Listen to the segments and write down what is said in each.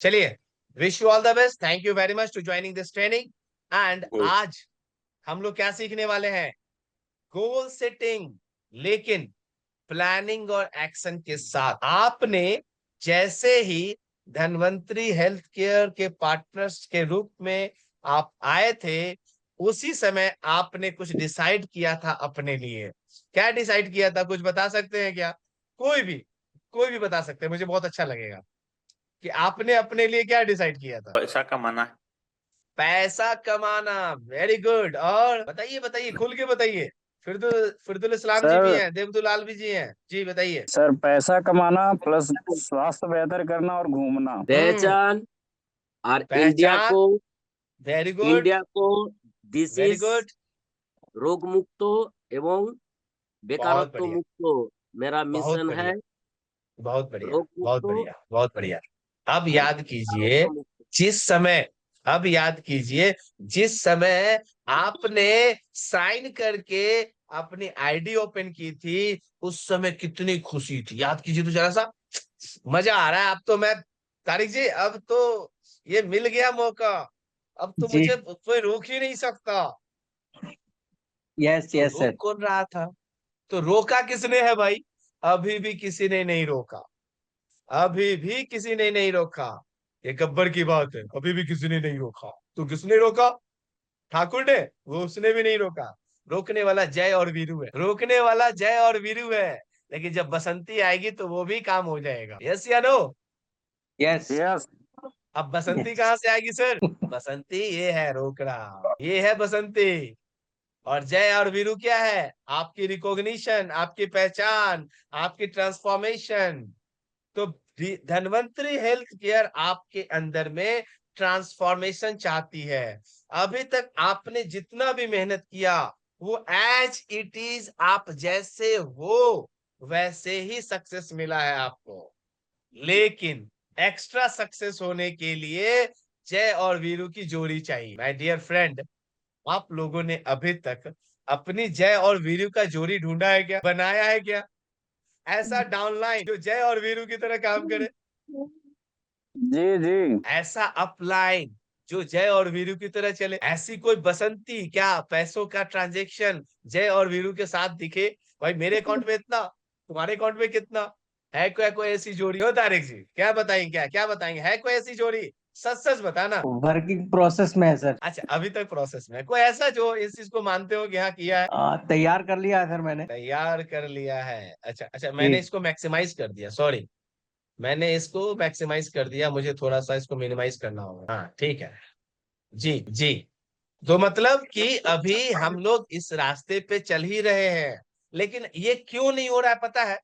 चलिए, wish you all the best, thank you very much to joining this training. And Good. आज हम लोग क्या सीखने वाले हैं? गोल सेटिंग, लेकिन प्लानिंग और एक्शन के साथ। आपने जैसे ही धनवंतरी हेल्थ केयर के पार्टनर्स के रूप में आप आए थे, उसी समय आपने कुछ डिसाइड किया था अपने लिए। क्या डिसाइड किया था, कुछ बता सकते हैं क्या? कोई भी, कोई भी बता सकते हैं, मुझे बहुत अच्छा लगेगा कि आपने अपने लिए क्या डिसाइड किया था। पैसा कमाना। पैसा कमाना, वेरी गुड। और बताइए बताइए, खुल के बताइए। फिरदुल इस्लाम जी भी सर हैं, देवदुलाल भी जी हैं, जी बताइए। सर पैसा कमाना प्लस स्वास्थ्य बेहतर करना और घूमना। पहचान और पहचान, वेरी गुड, इंडिया को वेरी डिसीज गुड, रोग मुक्त एवं बहुत बेकारत्व बढ़िया, मुक्त मेरा बहुत मिशन है। बढ़िया, बहुत बढ़िया, रोग बहुत मुक्त बढ़िया, बहुत बढ़िया। अब और याद कीजिए, बेकारत्व मुक्त। जिस समय अब याद कीजिए जिस समय आपने साइन करके अपनी आईडी ओपन की थी, उस समय कितनी खुशी थी, याद कीजिए तो जरा सा। मजा आ रहा है अब तो। मैं तारिक जी, अब तो ये मिल गया मौका, अब तो जी मुझे कोई रोक ही नहीं सकता। यस तो यस रोक सर। कौन रहा था? तो रोका किसने है भाई? अभी भी किसी ने नहीं रोका, अभी भी किसी ने नहीं रोका। ये गब्बर की बात है, अभी भी किसी ने नहीं रोका। तो किसने रोका? ठाकुर ने? वो उसने भी नहीं रोका। रोकने वाला जय और वीरू है, रोकने वाला जय और वीरू है। लेकिन जब बसंती आएगी तो वो भी काम हो जाएगा। यस या नो? Yes yes. अब बसंती कहाँ से आएगी सर? बसंती ये है रोकड़ा, ये है बसंती। और जय और वीरू क्या है? आपकी रिकॉग्निशन, आपकी पहचान, आपकी ट्रांसफॉर्मेशन। तो धनवंतरी हेल्थ केयर आपके अंदर में ट्रांसफॉर्मेशन चाहती है। अभी तक आपने जितना भी मेहनत किया, वो एज इट इज आप जैसे हो वैसे ही सक्सेस मिला है आपको। लेकिन एक्स्ट्रा सक्सेस होने के लिए जय और वीरू की जोड़ी चाहिए। माय डियर फ्रेंड, आप लोगों ने अभी तक अपनी जय और वीरू का जोड़ी ढूंढा है क्या, बनाया है क्या? ऐसा डाउनलाइन जो जय और वीरू की तरह काम करे, जी जी। ऐसा अपलाइन जो जय और वीरू की तरह चले। ऐसी कोई बसंती क्या पैसों का ट्रांजैक्शन जय और वीरू के साथ दिखे? भाई मेरे अकाउंट में इतना, तुम्हारे अकाउंट में कितना है? कोई ऐसी जोड़ी हो तारिक जी? क्या बताएंगे, क्या क्या बताएंगे, है कोई ऐसी जोड़ी? सच सच बताना। वर्किंग प्रोसेस में है सर। अच्छा, अभी तक प्रोसेस में है। कोई ऐसा जो इस चीज को मानते हो कि हाँ किया है? तैयार कर लिया है सर मैंने। तैयार कर लिया है? अच्छा अच्छा, जी मैंने इसको मैक्सिमाइज कर दिया, सॉरी, मैंने इसको मैक्सिमाइज कर दिया, मुझे थोड़ा सा इसको मिनिमाइज करना होगा। हाँ ठीक है, जी जी। तो मतलब कि अभी हम लोग इस रास्ते पे चल ही रहे हैं, लेकिन ये क्यों नहीं हो रहा है पता है?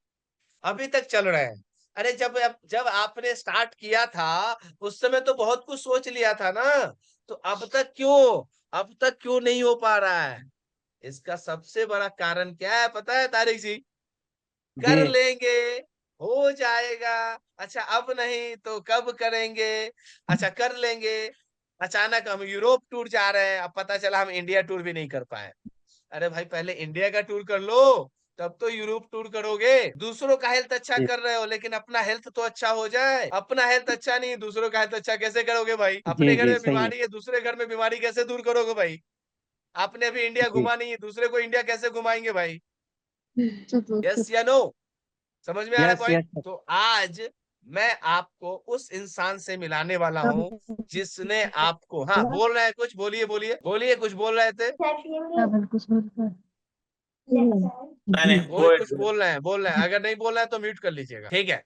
अभी तक चल रहे हैं। अरे जब आपने स्टार्ट किया था, उस समय तो बहुत कुछ सोच लिया था ना। तो अब तक क्यों नहीं हो पा रहा है? इसका सबसे बड़ा कारण क्या है पता है तारिक जी? जी कर लेंगे, हो जाएगा, अच्छा अब नहीं तो कब करेंगे, अच्छा कर लेंगे। अचानक हम यूरोप टूर जा रहे हैं, अब पता चला हम इंडिया टूर भी नहीं कर पाए। अरे भाई, पहले इंडिया का टूर कर लो, तब तो यूरोप टूर करोगे। दूसरों का हेल्थ अच्छा जी कर रहे हो, लेकिन अपना हेल्थ तो अच्छा हो जाए। अपना हेल्थ अच्छा नहीं, दूसरों का हेल्थ अच्छा कैसे करोगे भाई? अपने जी घर जी में सही है। बीमारी है, दूसरे घर में बीमारी कैसे दूर करोगे भाई? आपने अभी इंडिया जी घुमा नहीं है, दूसरे को इंडिया कैसे घुमाएंगे भाई? यस या नो? समझ में आ रहा है यस पॉइंट? Yes sir. तो आज मैं आपको उस इंसान से मिलाने वाला हूँ जिसने आपको, हाँ बोल रहे हैं कुछ, बोलिए बोलिए बोलिए, कुछ बोल रहे थे। नहीं नहीं, कोई go कुछ ahead. बोल रहे हैं, अगर नहीं बोल रहे हैं तो म्यूट कर लीजिएगा, ठीक है?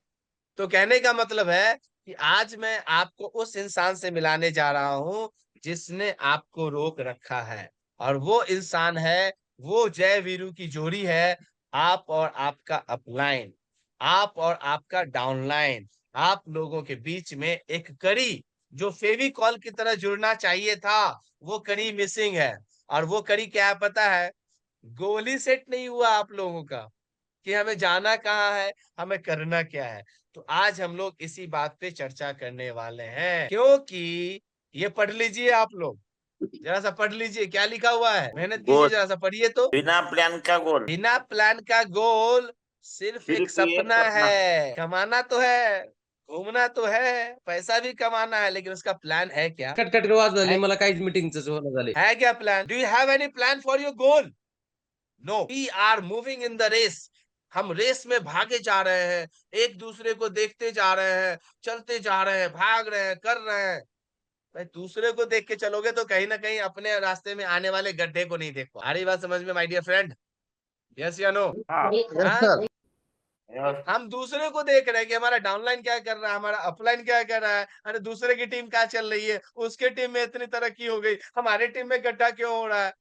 तो कहने का मतलब है कि आज मैं आपको उस इंसान से मिलाने जा रहा हूं जिसने आपको रोक रखा है। और वो इंसान है, वो जय वीरू की जोड़ी है। आप और आपका अपलाइन, आप और आपका डाउनलाइन, आप लोगों के बीच में एक कड़ी जो फेविकॉल की तरह जुड़ना चाहिए था, वो कड़ी मिसिंग है। और वो कड़ी क्या है पता है? गोली सेट नहीं हुआ आप लोगों का कि हमें जाना कहाँ है, हमें करना क्या है। तो आज हम लोग इसी बात पे चर्चा करने वाले हैं, क्योंकि ये पढ़ लीजिए आप लोग, जरा सा पढ़ लीजिए क्या लिखा हुआ है, मेहनत कीजिए, गोल, जरा सा पढ़िए तो। बिना प्लान का गोल बिना प्लान का गोल सिर्फ एक सिर्फ ये सपना सपना। है। कमाना तो है, घूमना तो है, पैसा भी कमाना है, लेकिन उसका प्लान है क्या? कट कट आवाज झाली है, मला काहीच मीटिंगच होणं झाले. है क्या plan? Do you have any plan for your goal? No, we are moving in the race. हम रेस में भागे जा रहे हैं, एक दूसरे को देखते जा रहे हैं, चलते जा रहे हैं, भाग रहे हैं, कर रहे हैं। भाई दूसरे को देख के चलोगे तो कहीं ना कहीं अपने रास्ते में आने वाले गड्ढे को नहीं देख पाओ। आ रही बात समझ में माय डियर फ्रेंड? यस या नो? हाँ हाँ, हम दूसरे को देख रहे हैं कि हमारा डाउनलाइन क्या कर रहा है, हमारा अपलाइन क्या कर रहा है। अरे दूसरे की टीम क्या चल रही है, उसके टीम में इतनी तरक्की हो गई, हमारे टीम में गड्ढा क्यों हो रहा है?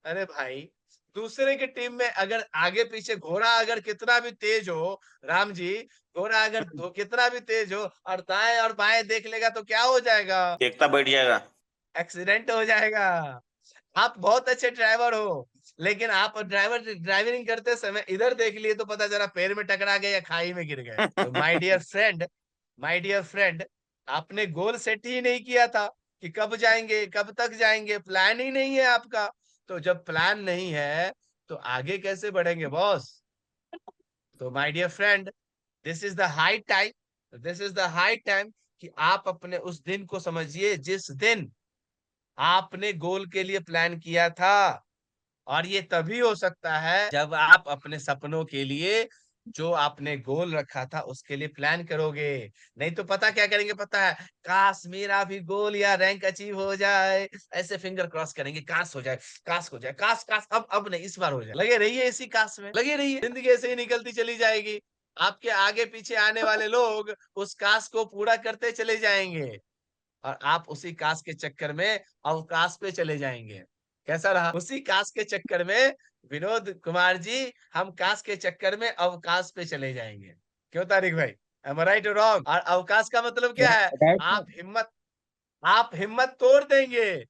अरे भाई, दूसरे की टीम में अगर आगे पीछे घोड़ा अगर कितना भी तेज हो, राम जी, घोड़ा अगर कितना भी तेज हो और दाएं और बाएं देख लेगा तो क्या हो जाएगा? एकता बैठ जाएगा। एक्सीडेंट हो जाएगा। आप बहुत अच्छे ड्राइवर हो, लेकिन आप ड्राइविंग करते समय इधर देख लिए तो पता चला पैर में टकरा गए या खाई में गिर गए। तो माय डियर फ्रेंड, आपने गोल सेट ही नहीं किया था कि कब जाएंगे, कब तक जाएंगे, प्लान ही नहीं है आपका। तो जब प्लान नहीं है तो आगे कैसे बढ़ेंगे बॉस? तो my dear friend, this is the high time, this is the high time कि आप अपने उस दिन को समझिए जिस दिन आपने गोल के लिए प्लान किया था। और ये तभी हो सकता है जब आप अपने सपनों के लिए, जो आपने गोल रखा था उसके लिए प्लान करोगे। नहीं तो पता क्या करेंगे पता है? काश मेरा भी गोल या रैंक अचीव हो जाए, ऐसे फिंगर क्रॉस करेंगे, काश हो जाए, काश हो जाए, काश काश, अब नहीं, इस बार हो जाए। लगे रहिए इसी काश में, लगे रहिए, जिंदगी ऐसे ही निकलती चली जाएगी। आपके आगे पीछे आने वाले लोग उस काश को पूरा करते चले जाएंगे और आप उसी काश के चक्कर में अवकाश पे चले जाएंगे। कैसा रहा? उसी काश के चक्कर में विनोद कुमार जी, हम काश के चक्कर में अवकाश पे चले जाएंगे। क्यों तारिक भाई? एम आई राइट और रॉन्ग? और अवकाश का मतलब क्या है? आप हिम्मत आप हिम्मत तोड़ देंगे।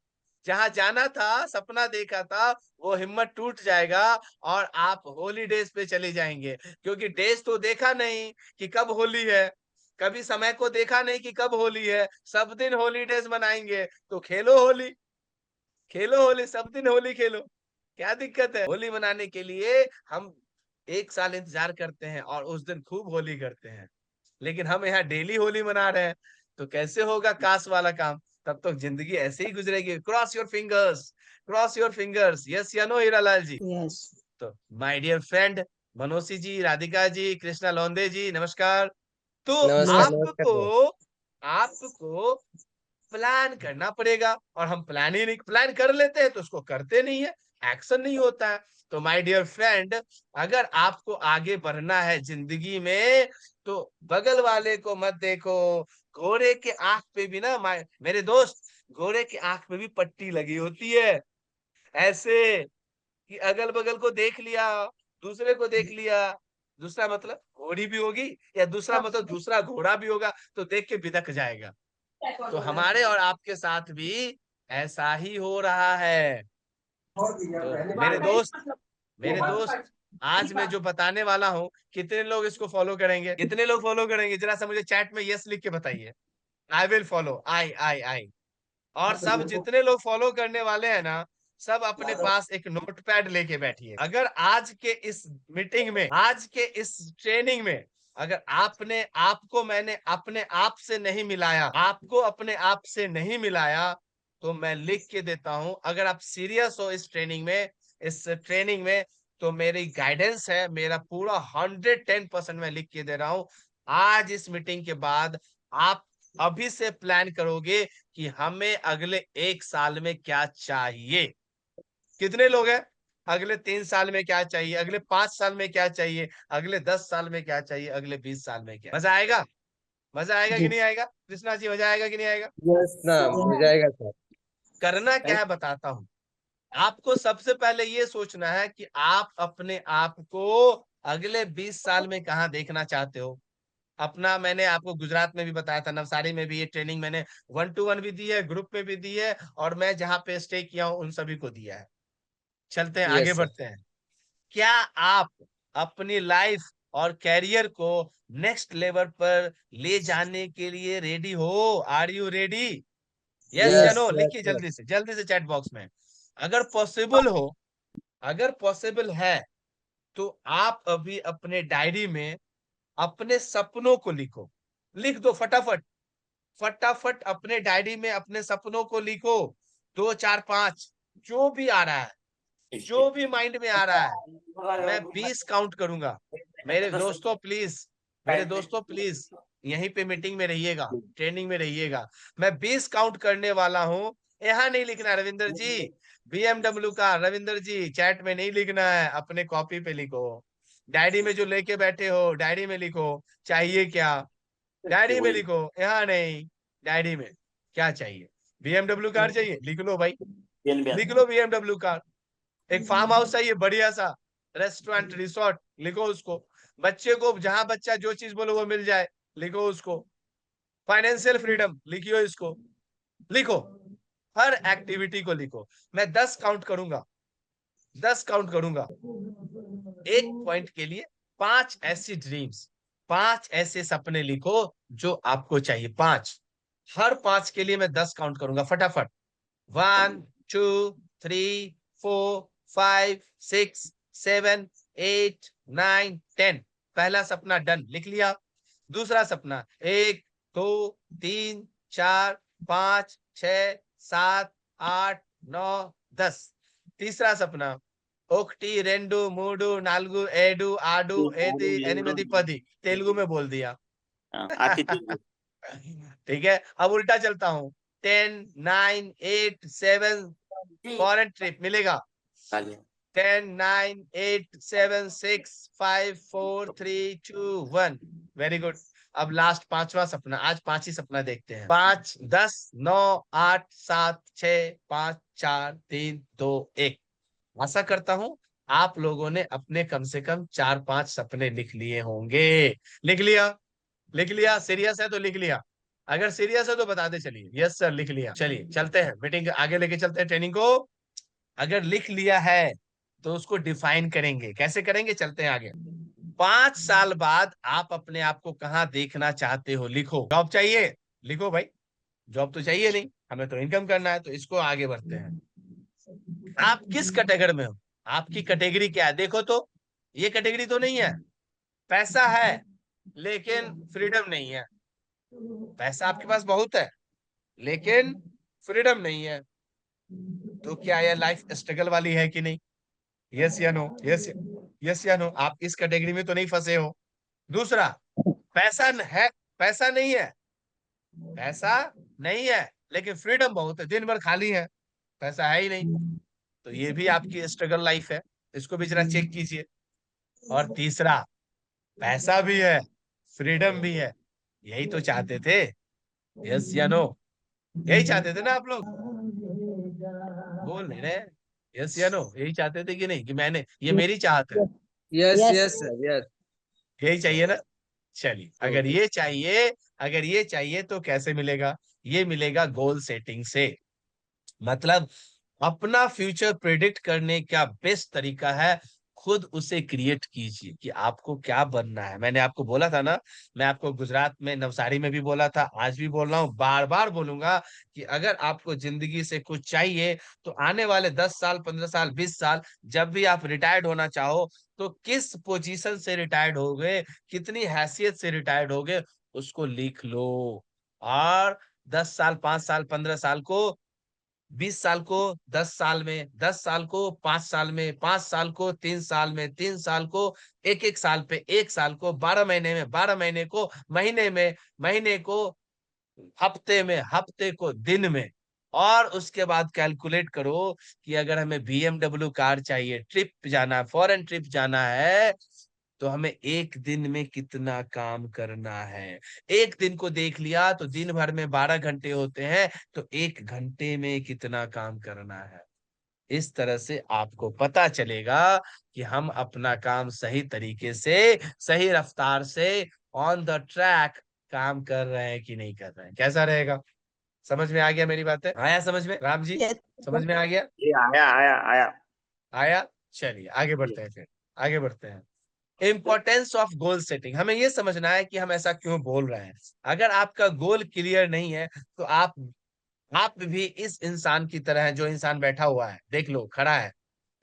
जहां जाना था, सपना देखा था, वो हिम्मत टूट जाएगा और आप होली डेज पे चले जाएंगे। क्योंकि डेज तो देखा नहीं कि कब होली है, कभी समय को देखा नहीं कि कब होली है। सब दिन होली डेज मनाएंगे तो खेलो होली, खेलो होली, सब दिन होली खेलो। क्या दिक्कत है? होली मनाने के लिए हम एक साल इंतजार करते हैं और उस दिन खूब होली करते हैं, लेकिन हम यहाँ डेली होली मना रहे हैं। तो कैसे होगा काश वाला काम? तब तो जिंदगी ऐसे ही गुजरेगी। Cross your fingers, cross your fingers, yes या नो हीरालाल जी? यस। तो माय डियर फ्रेंड मनोसी जी, राधिका जी, कृष्णा लोंदे जी, नमस्कार। तो नमस्कार नमस्कार आपको भाऊ. आपको प्लान करना पड़ेगा और हम प्लान ही नहीं, प्लान कर लेते हैं तो उसको करते नहीं है, एक्शन नहीं होता है। तो माय डियर फ्रेंड, अगर आपको आगे बढ़ना है जिंदगी में तो बगल वाले को मत देखो। घोड़े के आंख पे भी ना, मेरे दोस्त, घोड़े के आंख पे भी पट्टी लगी होती है। ऐसे कि अगल बगल को देख लिया, दूसरे को देख लिया, दूसरा मतलब घोड़ी भी होगी या दूसरा मतलब दूसरा घोड़ा भी होगा तो देख के बिदक जाएगा। तो हमारे और आपके साथ भी ऐसा ही हो रहा है। तो मेरे दोस्त, आज मैं जो बताने वाला हूँ, कितने लोग इसको फॉलो करेंगे? कितने लोग फॉलो करेंगे? जरा सा मुझे चैट में यस लिख के बताइए। आई विल फॉलो, आई। और सब जितने लोग फॉलो करने वाले हैं ना, सब अपने पास एक नोटपैड लेके बैठिए। अगर आज के इस मीटिंग में, आज के इस ट्रेनिंग में, अगर मैंने अपने आप से नहीं मिलाया, आपको अपने आप से नहीं मिलाया, तो मैं लिख के देता हूं, अगर आप सीरियस हो इस ट्रेनिंग में, तो मेरी गाइडेंस है, मेरा पूरा 110% मैं लिख के दे रहा हूं। आज इस मीटिंग के बाद आप अभी से प्लान करोगे कि हमें अगले 1 साल में क्या चाहिए। कितने लोग हैं? अगले 3 साल में क्या चाहिए, अगले 5 साल में क्या चाहिए, अगले 10 साल में क्या चाहिए, अगले 20 साल में क्या? मजा आएगा? मजा आएगा कि नहीं आएगा? कृष्णा जी, मजा आएगा कि नहीं आएगा? यस ना हो जाएगा सर. करना क्या है बताता हूं। आपको सबसे पहले ये सोचना है कि आप अपने आप को अगले 20 साल में कहाँ देखना चाहते हो। अपना, मैंने आपको गुजरात में भी बताया था, नवसारी में भी ये ट्रेनिंग मैंने 1-to-1 भी दी है, ग्रुप में भी दी है, और मैं जहां पे स्टे किया हूं उन सभी को दिया है। चलते हैं, आगे यस सर. बढ़ते हैं। क्या आप अपनी लाइफ और कैरियर को नेक्स्ट लेवल पर ले जाने के लिए रेडी हो? Are you ready? यस या यस नो? यस लिखिए सर. जल्दी से चैट बॉक्स में। अगर पॉसिबल हो, अगर पॉसिबल है, तो आप अभी अपने डायरी में अपने सपनों को लिखो। लिख दो फटाफट, फटाफट अपने डायरी में अपने सपनों को लिखो। 2 4 5 जो भी आ रहा है, जो भी माइंड में आ रहा है, मैं 20 काउंट करूंगा। मेरे दोस्तों प्लीज यहीं पे मीटिंग में रहिएगा, ट्रेनिंग में रहिएगा। मैं 20 काउंट करने वाला हूं। यहाँ नहीं लिखना है रविंदर जी, BMW का रविंदर जी चैट में नहीं लिखना है, अपने कॉपी पे लिखो। डायरी में जो लेके बैठे हो डायरी में लिखो, चाहिए क्या डायरी में लिखो, यहाँ नहीं, डायरी में क्या चाहिए। BMW कार चाहिए, लिख लो भाई, लिख लो BMW कार। एक फार्म हाउस चाहिए बढ़िया सा, रेस्टोरेंट रिसोर्ट, लिखो उसको। बच्चे को जहां बच्चा जो चीज बोले वो मिल जाए, लिखो उसको। फाइनेंशियल फ्रीडम लिखियो इसको, लिखो। हर एक्टिविटी को लिखो। मैं 10 काउंट करूंगा, 10 काउंट करूंगा। एक पॉइंट के लिए 5 ऐसी ड्रीम्स, 5 ऐसे सपने लिखो जो आपको चाहिए। 5, हर 5 के लिए मैं 10 काउंट करूंगा फटाफट। 1 2 3 4 5 6 7 8 9 10। पहला सपना डन, लिख लिया। दूसरा सपना 1 2 3 4 5 6 7 8 9 10। तीसरा सपना 1 2 3 4 5 6 7 8 9 10। तेलुगु में बोल दिया। अतिथि ठीक है, अब उल्टा चलता हूं। 10 9 8 7 फॉरेन ट्रिप मिलेगा। 10 9 8 7 6 5 4 3 2 1। Very good. अब लास्ट पांचवा सपना, आज 5 ही सपना देखते हैं। 5 10 9 8 7 6 5 4 3 2 1। आशा करता हूं आप लोगों ने अपने कम से कम 4-5 सपने लिख लिए होंगे। लिख लिया, लिख लिया। सीरियस है तो लिख लिया, अगर सीरियस है तो बता दे। चलिए यस सर लिख लिया। चलिए चलते हैं, मीटिंग आगे लेके चलते हैं ट्रेनिंग को। अगर लिख लिया है तो उसको डिफाइन करेंगे, कैसे करेंगे, चलते हैं आगे। 5 साल बाद आप अपने आप को कहाँ देखना चाहते हो, लिखो। जॉब चाहिए, लिखो भाई। जॉब तो चाहिए नहीं, हमें तो इनकम करना है, तो इसको आगे बढ़ते हैं। आप किस कैटेगरी में हो, आपकी कैटेगरी क्या है, देखो तो। ये कैटेगरी तो नहीं है, पैसा है लेकिन फ्रीडम नहीं है। पैसा आपके पास बहुत है लेकिन फ्रीडम नहीं है। तो क्या यह लाइफ स्ट्रगल वाली है कि नहीं? यस या नो, यस, यस या नो। आप इस कैटेगरी में तो नहीं फंसे हो। दूसरा, है, पैसा नहीं है, पैसा नहीं है लेकिन फ्रीडम बहुत है, दिन भर खाली है, पैसा है ही नहीं। तो ये भी आपकी स्ट्रगल लाइफ है, इसको भी जरा चेक कीजिए। और तीसरा, पैसा भी है, फ्रीडम भी है, यही तो चाहते थे। यस या नो, यही चाहते थे ना आप लोग? बोल नहीं रहे। यस या नो, यही चाहते थे कि नहीं, कि मैंने, ये मेरी चाहत है, yes yes yes sir yes. यही चाहिए ना? चलिए, अगर ये चाहिए, अगर ये चाहिए तो कैसे मिलेगा? ये मिलेगा गोल सेटिंग से। मतलब अपना फ्यूचर प्रेडिक्ट करने का बेस्ट तरीका है खुद उसे क्रिएट कीजिए कि आपको क्या बनना है। मैंने आपको बोला था ना, मैं आपको गुजरात में नवसारी में भी बोला था, आज भी बोल रहा हूँ, बार बार बोलूंगा कि अगर आपको जिंदगी से कुछ चाहिए तो आने वाले 10 साल 15 साल 20 साल जब भी आप रिटायर्ड होना चाहो, तो किस पोजीशन से रिटायर्ड हो गए, कितनी हैसियत से रिटायर्ड हो गए, उसको लिख लो। और 10 साल 5 साल 15 साल को, 20 साल को 10 साल में, 10 साल को 5 साल में, 5 साल को 3 साल में, 3 साल को एक एक साल पे, 1 साल को 12 महीने में, 12 महीने को महीने में, महीने को हफ्ते में, हफ्ते को दिन में। और उसके बाद कैलकुलेट करो कि अगर हमें BMW कार चाहिए, ट्रिप जाना है, फॉरेन ट्रिप जाना है, तो हमें एक दिन में कितना काम करना है। एक दिन को देख लिया तो दिन भर में 12 घंटे होते हैं, तो 1 घंटे में कितना काम करना है। इस तरह से आपको पता चलेगा कि हम अपना काम सही तरीके से, सही रफ्तार से, ऑन द ट्रैक काम कर रहे हैं कि नहीं कर रहे हैं। कैसा रहेगा? समझ में आ गया मेरी बातें? आया समझ में राम जी? यस समझ में आ गया? ये आया आया आया आया। चलिए आगे बढ़ते हैं, फिर आगे बढ़ते हैं। इम्पोर्टेंस ऑफ गोल सेटिंग, हमें यह समझना है कि हम ऐसा क्यों बोल रहे हैं। अगर आपका गोल क्लियर नहीं है तो आप भी इस इंसान की तरह है, जो इंसान बैठा हुआ है, देख लो खड़ा है,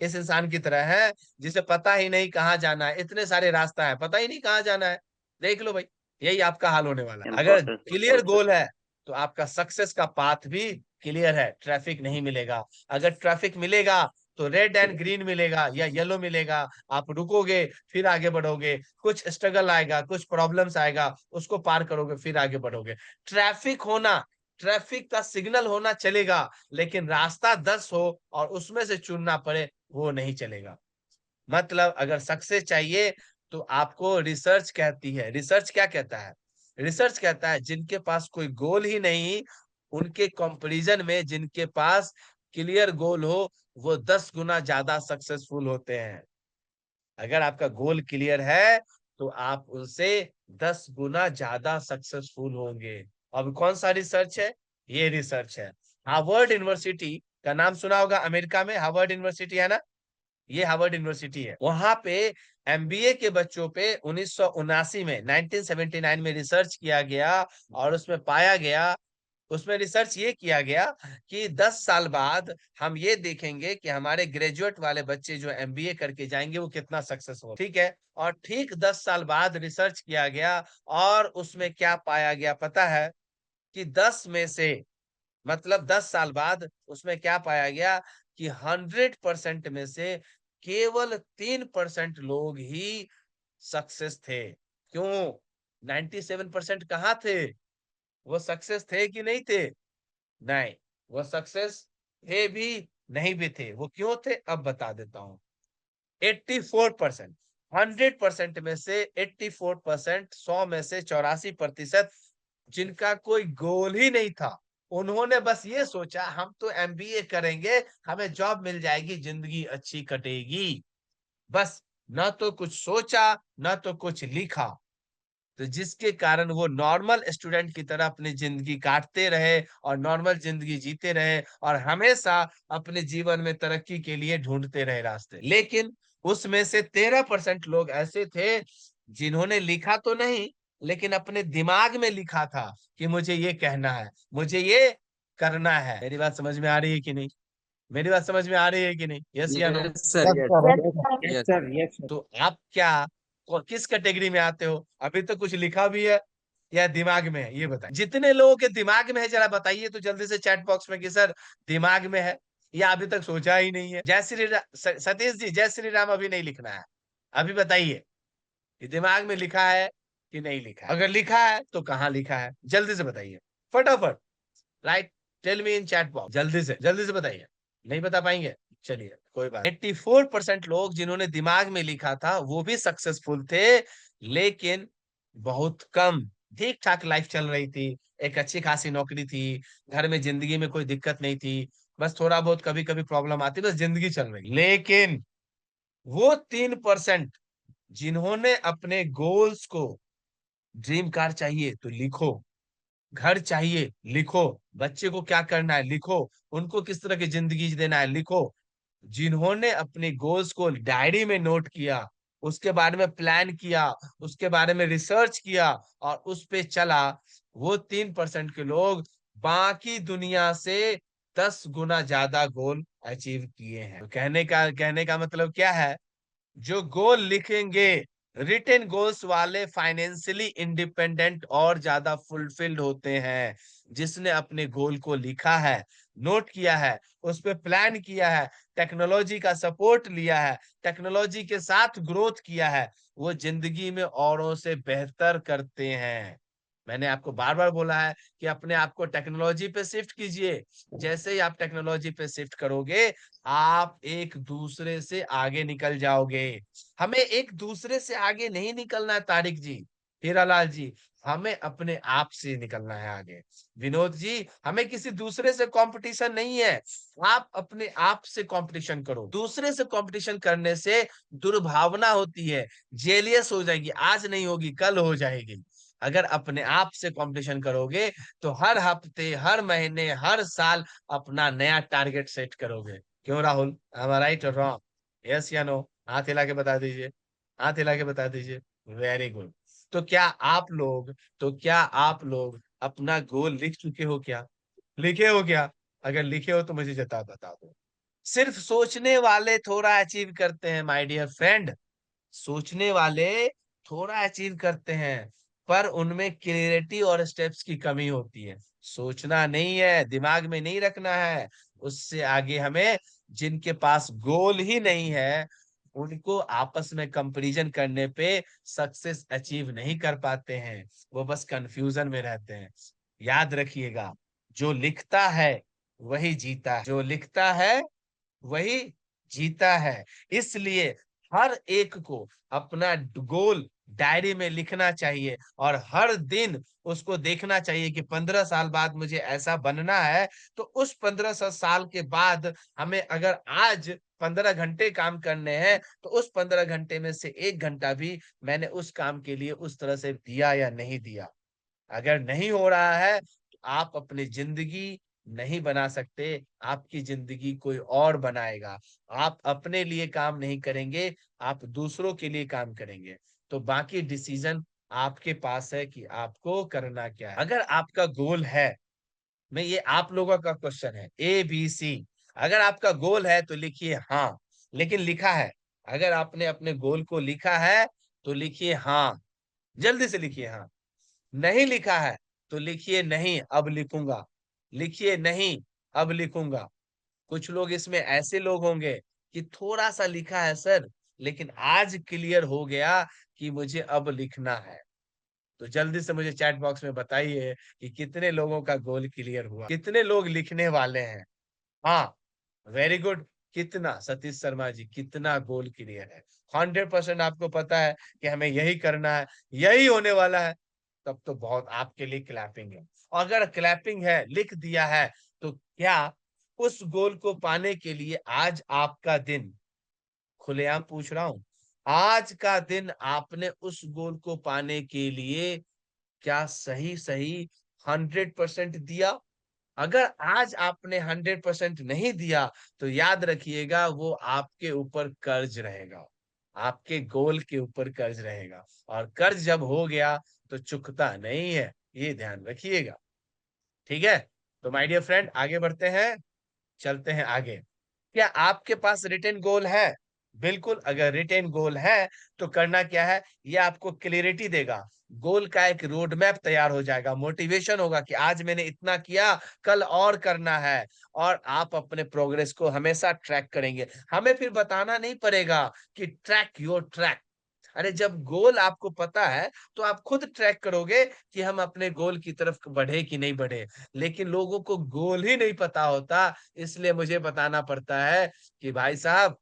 इस इंसान की तरह है जिसे पता ही नहीं कहाँ जाना है। इतने सारे रास्ता है, पता ही नहीं कहाँ जाना है। देख लो भाई, यही आपका हाल होने वाला है। In अगर process, क्लियर process. गोल है तो आपका सक्सेस का पाथ भी क्लियर है, ट्रैफिक नहीं मिलेगा। अगर ट्रैफिक मिलेगा तो रेड एंड ग्रीन मिलेगा या येलो मिलेगा, आप रुकोगे फिर आगे बढ़ोगे, कुछ स्ट्रगल आएगा, कुछ प्रॉब्लम्स आएगा, उसको पार करोगे फिर आगे बढ़ोगे। ट्रैफिक होना, ट्रैफिक का सिग्नल होना चलेगा, लेकिन रास्ता 10 हो और उसमें से चुनना पड़े वो नहीं चलेगा। मतलब अगर सक्सेस चाहिए तो आपको रिसर्च कहती है, रिसर्च क्या कहता है, रिसर्च कहता है जिनके पास कोई गोल ही नहीं, उनके कंपैरिजन में जिनके पास क्लियर गोल हो वो 10 गुना ज्यादा सक्सेसफुल होते हैं। अगर आपका गोल क्लियर है तो आप उनसे 10 गुना ज्यादा सक्सेसफुल होंगे। अब कौन सा रिसर्च है? ये रिसर्च है हार्वर्ड यूनिवर्सिटी का, नाम सुना होगा, अमेरिका में हार्वर्ड यूनिवर्सिटी है ना, ये हार्वर्ड यूनिवर्सिटी है। वहां पे एमबीए के बच्चों पे 1979 में 1979 में रिसर्च किया गया और उसमें पाया गया, उसमें रिसर्च ये किया गया कि 10 साल बाद हम ये देखेंगे कि हमारे ग्रेजुएट वाले बच्चे जो एमबीए करके जाएंगे वो कितना सक्सेसफुल, ठीक है। और ठीक 10 साल बाद रिसर्च किया गया और उसमें क्या पाया गया पता है? कि 10 में से, मतलब 10 साल बाद उसमें क्या पाया गया कि 100% में से केवल 3% लोग ही सक्सेस थे। क्यों? 97% कहाँ थे? वो सक्सेस थे कि नहीं थे? नहीं, वो सक्सेस थे भी, नहीं भी थे। वो क्यों थे अब बता देता हूँ। 84%, 100% में से 84%, 100 में से 84%, जिनका कोई गोल ही नहीं था, उन्होंने बस ये सोचा हम तो एमबीए करेंगे, हमें जॉब मिल जाएगी, जिंदगी अच्छी कटेगी। बस ना तो कुछ सोचा ना तो कुछ लिखा, तो जिसके कारण वो नॉर्मल स्टूडेंट की तरह अपनी जिंदगी काटते रहे और नॉर्मल जिंदगी जीते रहे और हमेशा अपने जीवन में तरक्की के लिए ढूंढते रहे रास्ते। लेकिन उसमें से 13% लोग ऐसे थे जिन्होंने लिखा तो नहीं, लेकिन अपने दिमाग में लिखा था कि मुझे ये कहना है, मुझे ये करना है। मेरी बात समझ में आ रही है कि नहीं? मेरी बात समझ में आ रही है कि नहीं? यस या no? Yes sir, yes yes sir, yes yes sir, yes sir. तो आप क्या, किस कैटेगरी में आते हो? अभी तो कुछ लिखा भी है या दिमाग में है, ये बताइए। जितने लोगों के दिमाग में है जरा बताइए तो जल्दी से चैट बॉक्स में कि सर दिमाग में है या अभी तक सोचा ही नहीं है। जय श्री राम, सतीश जी, जय श्री राम अभी नहीं लिखना है, अभी बताइए कि दिमाग में लिखा है कि नहीं लिखा है। अगर लिखा है तो कहाँ लिखा है, जल्दी से बताइए फटाफट। Right, tell me in chat box, जल्दी से बताइए। नहीं बता पाएंगे, चलिए कोई बात। 84% लोग जिन्होंने दिमाग में लिखा था वो भी सक्सेसफुल थे, लेकिन बहुत कम। ठीक ठाक लाइफ चल रही थी, एक अच्छी खासी नौकरी थी, घर में जिंदगी में कोई दिक्कत नहीं थी, बस थोड़ा बहुत कभी कभी प्रॉब्लम आती, बस जिंदगी चल रही। लेकिन वो 3% जिन्होंने अपने गोल्स को, ड्रीम कार चाहिए तो लिखो, घर चाहिए लिखो, बच्चे को क्या करना है लिखो, उनको किस तरह की जिंदगी देना है लिखो, जिन्होंने अपने गोल्स को डायरी में नोट किया, उसके बारे में प्लान किया, उसके बारे में रिसर्च किया और उस पे चला, वो 3% के लोग बाकी दुनिया से 10 गुना ज्यादा गोल अचीव किए हैं। तो कहने का मतलब क्या है? जो गोल लिखेंगे, रिटेन गोल्स वाले फाइनेंशियली इंडिपेंडेंट और ज्यादा फुलफिल्ड होते हैं। जिसने अपने गोल को लिखा है, नोट किया है, उस पर प्लान किया है, टेक्नोलॉजी का सपोर्ट लिया है, टेक्नोलॉजी के साथ ग्रोथ किया है, वो जिंदगी में औरों से बेहतर करते हैं। मैंने आपको बार बार बोला है कि अपने आप को टेक्नोलॉजी पे शिफ्ट कीजिए। जैसे ही आप टेक्नोलॉजी पे शिफ्ट करोगे आप एक दूसरे से आगे निकल जाओगे। हमें एक दूसरे से आगे नहीं निकलना है तारिक जी, हीरालाल जी, हमें अपने आप से निकलना है आगे। विनोद जी, हमें किसी दूसरे से कंपटीशन नहीं है, आप अपने आप से कंपटीशन करो। दूसरे से कंपटीशन करने से दुर्भावना होती है, जेलियस हो जाएगी, आज नहीं होगी कल हो जाएगी। अगर अपने आप से कंपटीशन करोगे तो हर हफ्ते, हर महीने, हर साल अपना नया टारगेट सेट करोगे। क्यों Rahul, am I right or wrong? Yes या नो? हाथ हिला के बता दीजिए, हाथ हिला के बता दीजिए। Very good. तो क्या आप लोग, अपना गोल लिख चुके हो क्या? लिखे हो क्या? अगर लिखे हो तो मुझे बता दो। सिर्फ सोचने वाले थोड़ा अचीव करते हैं माय डियर फ्रेंड, सोचने वाले थोड़ा अचीव करते हैं पर उनमें क्लियरिटी और स्टेप्स की कमी होती है। सोचना नहीं है, दिमाग में नहीं रखना है। उससे आगे हमें, जिनके पास गोल ही नहीं है, उनको आपस में कंपैरिजन करने पे सक्सेस अचीव नहीं कर पाते हैं। वो बस कंफ्यूजन में रहते हैं। याद रखिएगा, जो लिखता है वही जीता है, जो लिखता है वही जीता है। इसलिए हर एक को अपना गोल डायरी में लिखना चाहिए और हर दिन उसको देखना चाहिए कि 15 साल बाद मुझे ऐसा बनना है। तो उस 15 साल के बाद हमें अगर आज 15 घंटे काम करने हैं, तो उस 15 घंटे में से 1 घंटा भी मैंने उस काम के लिए उस तरह से दिया या नहीं दिया। अगर नहीं हो रहा है तो आप अपनी जिंदगी नहीं बना सकते, आपकी जिंदगी कोई और बनाएगा। आप अपने लिए काम नहीं करेंगे, आप दूसरों के लिए काम करेंगे। तो बाकी डिसीजन आपके पास है कि आपको करना क्या है। अगर आपका गोल है, मैं ये आप लोगों का क्वेश्चन है, ABC। अगर आपका गोल है तो लिखिए हाँ, लेकिन लिखा है। अगर आपने अपने गोल को लिखा है तो लिखिए हाँ, जल्दी से लिखिए हाँ। नहीं लिखा है तो लिखिए नहीं अब लिखूंगा, लिखिए नहीं अब लिखूंगा। कुछ लोग इसमें ऐसे लोग होंगे कि थोड़ा सा लिखा है सर, लेकिन आज क्लियर हो गया कि मुझे अब लिखना है। तो जल्दी से मुझे चैट बॉक्स में बताइए कि कितने लोगों का गोल क्लियर हुआ, कितने लोग लिखने वाले हैं। हाँ, वेरी गुड। कितना, सतीश शर्मा जी, कितना गोल क्लियर है? 100% आपको पता है कि हमें यही करना है, यही होने वाला है। तब तो बहुत आपके लिए क्लैपिंग है। और अगर क्लैपिंग है, लिख दिया है, तो क्या उस गोल को पाने के लिए आज आपका दिन, खुलेआम पूछ रहा हूं, आज का दिन आपने उस गोल को पाने के लिए क्या सही सही 100% दिया? अगर आज आपने 100% नहीं दिया, तो याद रखिएगा वो आपके ऊपर कर्ज रहेगा, आपके गोल के ऊपर कर्ज रहेगा। और कर्ज जब हो गया तो चुकता नहीं है, ये ध्यान रखिएगा। ठीक है? तो माय डियर फ्रेंड, आगे बढ़ते हैं, चलते हैं आगे। क्या आपके पास रिटेन गोल है? बिल्कुल, अगर रिटेन गोल है तो करना क्या है, ये आपको क्लियरिटी देगा। गोल का एक रोड मैप तैयार हो जाएगा, मोटिवेशन होगा कि आज मैंने इतना किया, कल और करना है। और आप अपने प्रोग्रेस को हमेशा ट्रैक करेंगे। हमें फिर बताना नहीं पड़ेगा कि ट्रैक योर ट्रैक। अरे जब गोल आपको पता है तो आप खुद ट्रैक करोगे कि हम अपने गोल की तरफ बढ़े कि नहीं बढ़े। लेकिन लोगों को गोल ही नहीं पता होता, इसलिए मुझे बताना पड़ता है कि भाई साहब,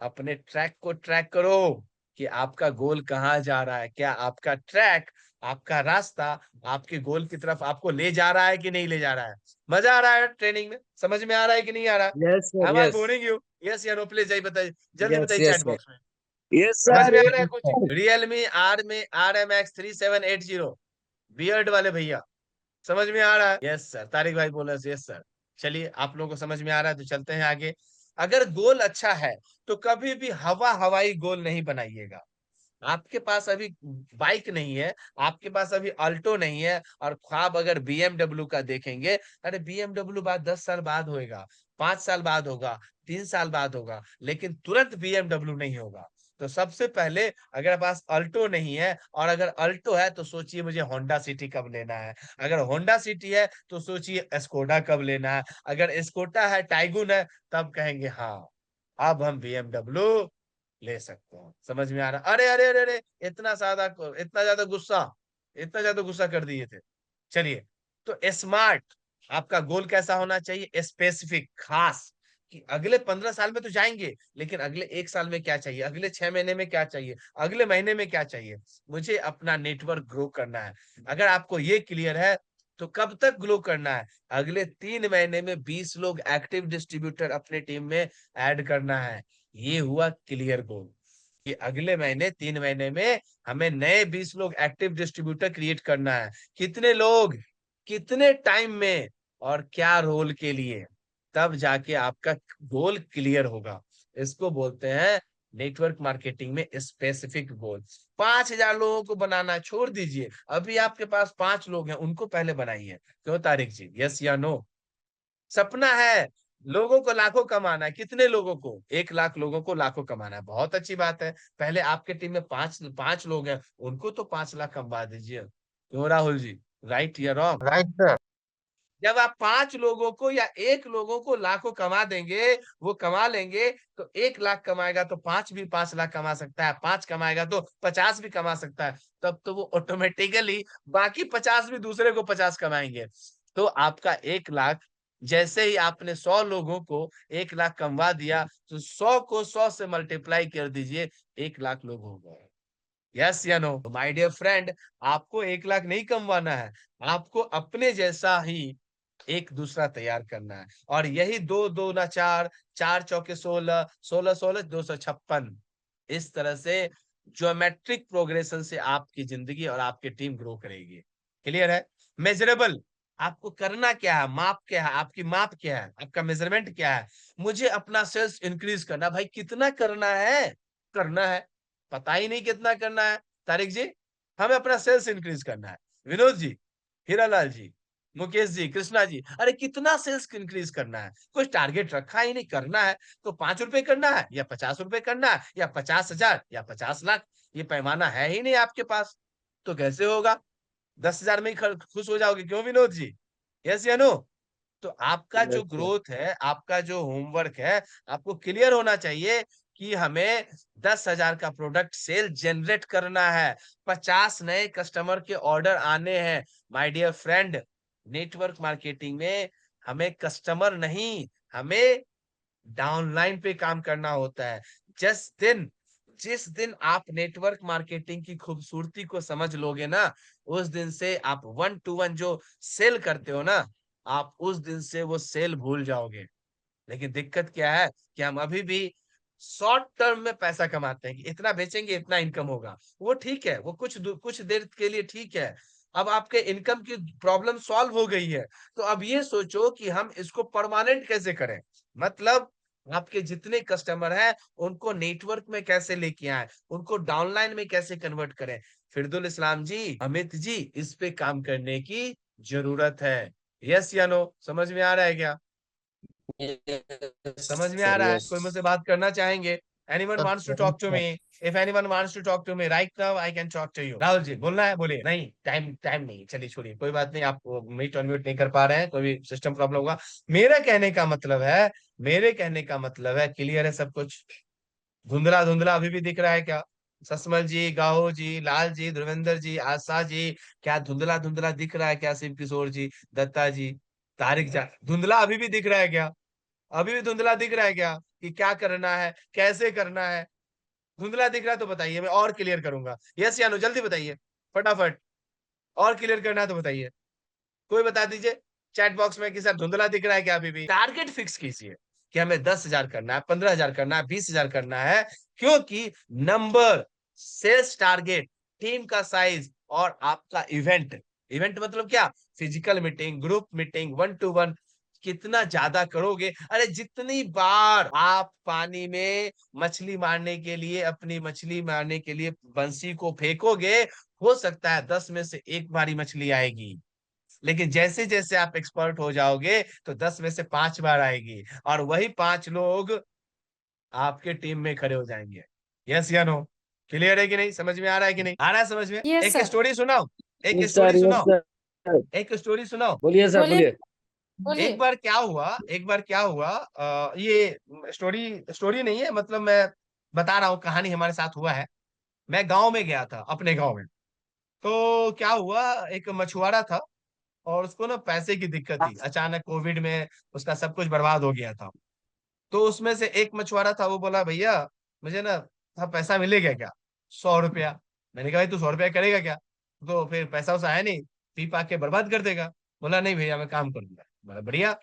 अपने ट्रैक को ट्रैक करो कि आपका गोल कहाँ जा रहा है। क्या आपका ट्रैक, आपका रास्ता आपके गोल की तरफ आपको ले जा रहा है कि नहीं ले जा रहा है? मजा आ रहा है ट्रेनिंग में? समझ में आ रहा है कि नहीं आ रहा? Yes sir, am I yes. Boring you? Yes या नो? प्लीज जाइए बताइए, जल्दी यस, बताइए चैट यस, यस। बॉक्स में। Yes, समझ sir. में आ Yes, रहा है कुछ? sir. रियलमी आर में RMX3780 बियर्ड वाले भैया, समझ में आ रहा है? यस सर, तारिक भाई बोला यस सर। चलिए, आप लोगों को समझ में आ रहा है तो चलते हैं आगे। अगर गोल अच्छा है तो कभी भी हवा हवाई गोल नहीं बनाइएगा। आपके पास अभी बाइक नहीं है, आपके पास अभी अल्टो नहीं है, और ख्वाब अगर BMW का देखेंगे, अरे BMW बात 10 साल बाद होएगा, 5 साल बाद होगा, 3 साल बाद होगा, लेकिन तुरंत BMW नहीं होगा। तो सबसे पहले, अगर पास अल्टो नहीं है, और अगर अल्टो है तो सोचिए मुझे होंडा सिटी कब लेना है। अगर होंडा सिटी है तो सोचिए स्कोडा कब लेना है। अगर स्कोडा है, टाइगुन है, तब कहेंगे हाँ, अब हम BMW ले सकते हैं। समझ में आ रहा? अरे अरे अरे अरे, इतना ज्यादा गुस्सा, इतना ज्यादा गुस्सा कर दिए थे। चलिए, तो स्मार्ट, आपका गोल कैसा होना चाहिए? स्पेसिफिक, खास, कि अगले 15 साल में तो जाएंगे, लेकिन अगले 1 साल में क्या चाहिए, अगले 6 महीने में क्या चाहिए, अगले महीने में क्या चाहिए। मुझे अपना नेटवर्क ग्रो करना है। अगर आपको ये क्लियर है तो कब तक ग्रो करना है? अगले 3 महीने में 20 लोग एक्टिव डिस्ट्रीब्यूटर अपने टीम में ऐड करना है। ये हुआ क्लियर गोल कि अगले महीने 3 महीने में हमें नए 20 लोग एक्टिव डिस्ट्रीब्यूटर क्रिएट करना है। कितने लोग, कितने टाइम में, और क्या रोल के लिए? तब जाके आपका गोल क्लियर होगा। इसको बोलते हैं नेटवर्क मार्केटिंग में स्पेसिफिक गोल। 5,000 लोगों को बनाना छोड़ दीजिए, अभी आपके पास 5 लोग हैं, उनको पहले बनाइए। क्यों तारिक जी, यस या नो? सपना है लोगों को लाखों कमाना है। कितने लोगों को? 1 लाख लोगों को लाखों कमाना है। बहुत अच्छी बात है। पहले आपके टीम में पांच पांच लोग हैं, उनको तो 5 लाख कमा दीजिए। क्यों राहुल जी, राइट या रॉन्ग? Right sir. जब आप 5 लोगों को या 1 लोगों को लाखों कमा देंगे, वो कमा लेंगे, तो 1 लाख कमाएगा तो 5 भी 5 लाख कमा सकता है, 5 कमाएगा तो 50 भी कमा सकता है। तब तो वो ऑटोमेटिकली बाकी 50 भी दूसरे को 50 कमाएंगे। तो आपका 1 लाख, जैसे ही आपने 100 लोगों को 1 लाख कमवा दिया, तो 100 को 100 से मल्टीप्लाई कर दीजिए, 1 लाख लोग हो गए। यस या नो? माय डियर फ्रेंड, आपको 1 लाख नहीं कमवाना है, आपको अपने जैसा ही एक दूसरा तैयार करना है। और यही 2 2 ना 4, 4 चौके 16, 16 16 256, इस तरह से ज्योमेट्रिक प्रोग्रेशन से आपकी जिंदगी और आपकी टीम ग्रो करेगी। क्लियर है? मेजरेबल, आपको करना क्या है, माप क्या है, आपकी माप क्या है, आपका मेजरमेंट क्या है? मुझे अपना सेल्स इंक्रीज करना, भाई कितना करना है? करना है, पता ही नहीं कितना करना है। तारिक जी, हमें अपना सेल्स इंक्रीज करना है। विनोद जी, हीरालाल जी, मुकेश जी, कृष्णा जी, अरे कितना सेल्स इंक्रीज करना है? कुछ टारगेट रखा ही नहीं, करना है तो 5 रुपए करना है या 50 रुपए करना है या 50,000 या 50 लाख, ये पैमाना है ही नहीं आपके पास, तो कैसे होगा? 10,000 में ही खुश हो जाओगे क्यों विनोद जी? यस या नो? तो आपका जो यस सर। ग्रोथ है, आपका जो होमवर्क है, आपको क्लियर होना चाहिए कि हमें 10,000 का प्रोडक्ट सेल जनरेट करना है, 50 नए कस्टमर के ऑर्डर आने हैं। My dear friend, network marketing में हमें कस्टमर नहीं, हमें डाउनलाइन पे काम करना होता है। जिस दिन आप नेटवर्क मार्केटिंग की खूबसूरती को समझ लोगे ना, उस दिन से आप 1 टू 1 जो सेल करते हो ना, आप उस दिन से वो सेल भूल जाओगे। लेकिन दिक्कत क्या है कि हम अभी भी शॉर्ट टर्म में पैसा कमाते हैं कि इतना बेचेंगे इतना इनकम होगा। वो ठीक है, वो कुछ देर के लिए ठीक है। अब आपके इनकम की प्रॉब्लम सॉल्व हो गई है, तो अब ये सोचो कि हम इसको परमानेंट कैसे करें। मतलब आपके जितने कस्टमर हैं उनको नेटवर्क में कैसे लेके आए, उनको डाउनलाइन में कैसे कन्वर्ट करें। फिरदुल इस्लाम जी, अमित जी, इस पे काम करने की जरूरत है। यस या नो? समझ में आ रहा है क्या? यस समझ में आ सर। रहा है? यस। कोई मुझसे बात करना चाहेंगे? Anyone wants to talk to me? If anyone wants to talk to me right now, I can talk to you. Rahul ji, बोलना है बोलिए। नहीं, टाइम टाइम नहीं, चलिए छोड़िए, कोई बात नहीं, आप मीट अनम्यूट नहीं कर पा रहे हैं, कोई भी सिस्टम प्रॉब्लम होगा। मेरा कहने का मतलब है, मेरे कहने का मतलब है, क्लियर है सब कुछ? धुंधला धुंधला अभी भी दिख रहा है क्या? ससमल जी, गाहो जी, लाल जी, ध्रुवेंद्र जी, आशा जी, क्या धुंधला धुंधला दिख रहा है क्या? शिव किशोर जी, दत्ता जी, तारिक जा, धुंधला अभी भी दिख रहा है क्या? अभी भी धुंधला दिख रहा है क्या कि क्या करना है, कैसे करना है? धुंधला दिख रहा है तो बताइए, मैं और क्लियर करूंगा। यस या नो, जल्दी बताइए, फटाफट। और क्लियर करना है तो बताइए, कोई बता दीजिए चैट बॉक्स में कि सर धुंधला दिख रहा है क्या? अभी भी टारगेट फिक्स कीजिए कि हमें 10,000 करना है, 15,000 करना है, 20,000 करना है। क्योंकि नंबर, सेल्स टारगेट, टीम का साइज और आपका इवेंट, इवेंट मतलब क्या? Physical meeting, group meeting, 1 to 1 कितना ज्यादा करोगे, अरे जितनी बार आप पानी में मछली मारने के लिए, अपनी मछली मारने के लिए बंसी को फेंकोगे, हो सकता है 10 में से एक बारी मछली आएगी। लेकिन जैसे जैसे आप एक्सपर्ट हो जाओगे तो 10 में से 5 बार आएगी, और वही 5 लोग आपके टीम में खड़े हो जाएंगे। यस या नो? क्लियर है कि नहीं? समझ में आ रहा है कि नहीं आ रहा है? समझ में? यस एक सर। स्टोरी सुनाओ, एक यस स्टोरी सर। यस सुनाओ, सर। एक स्टोरी सुनाओ। बोलिए सर, बोलिए बोलिए। बोलिए। एक बार क्या हुआ, ये स्टोरी स्टोरी नहीं है, मतलब मैं बता रहा हूँ, कहानी हमारे साथ हुआ है। मैं गांव में गया था, अपने गांव में। तो क्या हुआ, एक मछुआरा था और उसको ना पैसे की दिक्कत थी। अचानक कोविड में उसका सब कुछ बर्बाद हो गया था। तो उसमें से एक मछुआरा था, वो बोला भैया मुझे ना पैसा मिलेगा क्या? 100 रुपया। मैंने कहा भाई तू 100 रुपया करेगा क्या? तो फिर पैसा वैसा है नहीं, पी पा के बर्बाद कर देगा। बोला नहीं भैया मैं काम करूंगा। बोला बढ़िया।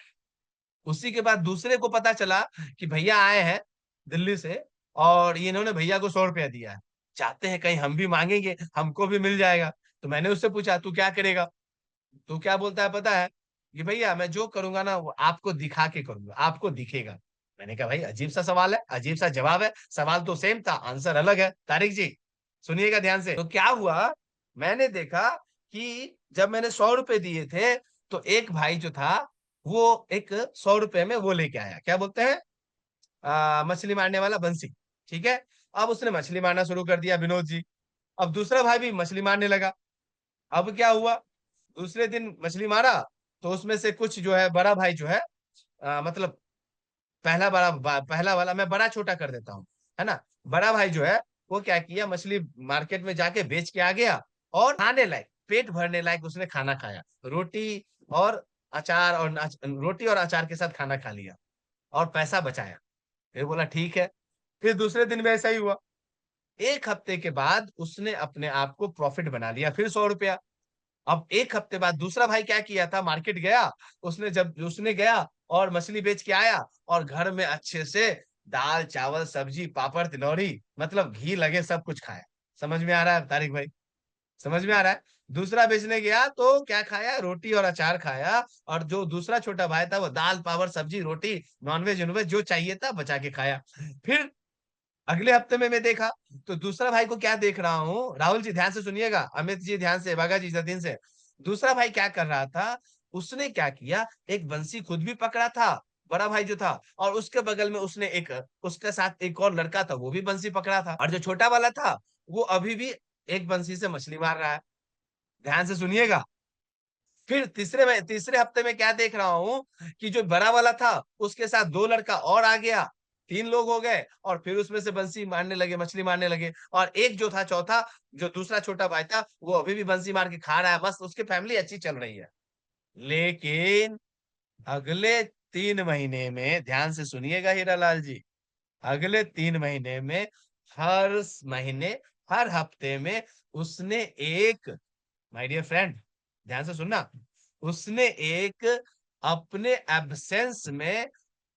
उसी के बाद दूसरे को पता चला कि भैया आए हैं दिल्ली से, और ये इन्होंने भैया को 100 रुपया दिया है, चाहते हैं कहीं हम भी मांगेंगे, हमको भी मिल जाएगा। तो मैंने उससे पूछा तू क्या करेगा? तो क्या बोलता है पता है? कि भैया मैं जो करूंगा ना वो आपको दिखा के करूंगा, आपको दिखेगा। मैंने कहा भाई अजीब सा सवाल है, अजीब सा जवाब है, सवाल तो सेम था, आंसर अलग है। तारिक जी सुनिएगा ध्यान से। तो क्या हुआ, मैंने देखा कि जब मैंने 100 रुपए दिए थे, तो एक भाई जो था वो एक 100 रुपए में वो लेके आया, क्या बोलते हैं, मछली मारने वाला बंसी। ठीक है। अब उसने मछली मारना शुरू कर दिया विनोद जी। अब दूसरा भाई भी मछली मारने लगा। अब क्या हुआ, दूसरे दिन मछली मारा तो उसमें से कुछ जो है बड़ा भाई जो है मतलब पहला वाला मैं बड़ा छोटा कर देता हूँ, है ना। बड़ा भाई जो है वो क्या किया, मछली मार्केट में जाके बेच के आ गया और खाने लायक, पेट भरने लायक उसने खाना खाया, रोटी और अचार, और रोटी और अचार के साथ खाना खा लिया और पैसा बचाया। फिर बोला ठीक है। फिर दूसरे दिन भी ऐसा ही हुआ। एक हफ्ते के बाद उसने अपने आप को प्रॉफिट बना लिया, फिर 100 रुपया। अब एक हफ्ते बाद दूसरा भाई क्या किया था, मार्केट गया, उसने गया और मछली बेच के आया और घर में अच्छे से दाल चावल सब्जी पापड़ तिलौरी, मतलब घी लगे सब कुछ खाया। समझ में आ रहा है तारिक भाई? समझ में आ रहा है? दूसरा बेचने गया तो क्या खाया, रोटी और अचार खाया, और जो दूसरा छोटा भाई था वो दाल पापड़ सब्जी रोटी नॉनवेज नॉनवेज जो चाहिए था बचा के खाया। फिर अगले हफ्ते में मैं देखा तो दूसरा भाई को क्या देख रहा हूँ, राहुल जी ध्यान से सुनिएगा, अमित जी ध्यान से, बागा जी जतीन से। दूसरा भाई क्या कर रहा था, उसने क्या किया, एक बंसी खुद भी पकड़ा था, बड़ा भाई जो था, और उसके बगल में उसने एक, उसके साथ एक और लड़का था वो भी बंसी पकड़ा था, और जो छोटा वाला था वो अभी भी एक बंसी से मछली मार रहा है। ध्यान से सुनिएगा। फिर तीसरे हफ्ते में क्या देख रहा हूँ कि जो बड़ा वाला था उसके साथ दो लड़का और आ गया, 3 लोग हो गए, और फिर उसमें से बंसी मारने लगे, मछली मारने लगे, और एक जो था चौथा, जो दूसरा छोटा भाई था वो अभी भी बंसी मार के खा रहा है, बस उसकी फैमिली अच्छी चल रही है। लेकिन अगले 3 महीने में, ध्यान से सुनिएगा हीरालाल जी, अगले 3 महीने में हर महीने, हर हफ्ते में उसने एक, माय डियर फ्रेंड ध्यान से सुनना, उसने एक अपने एब्सेंस में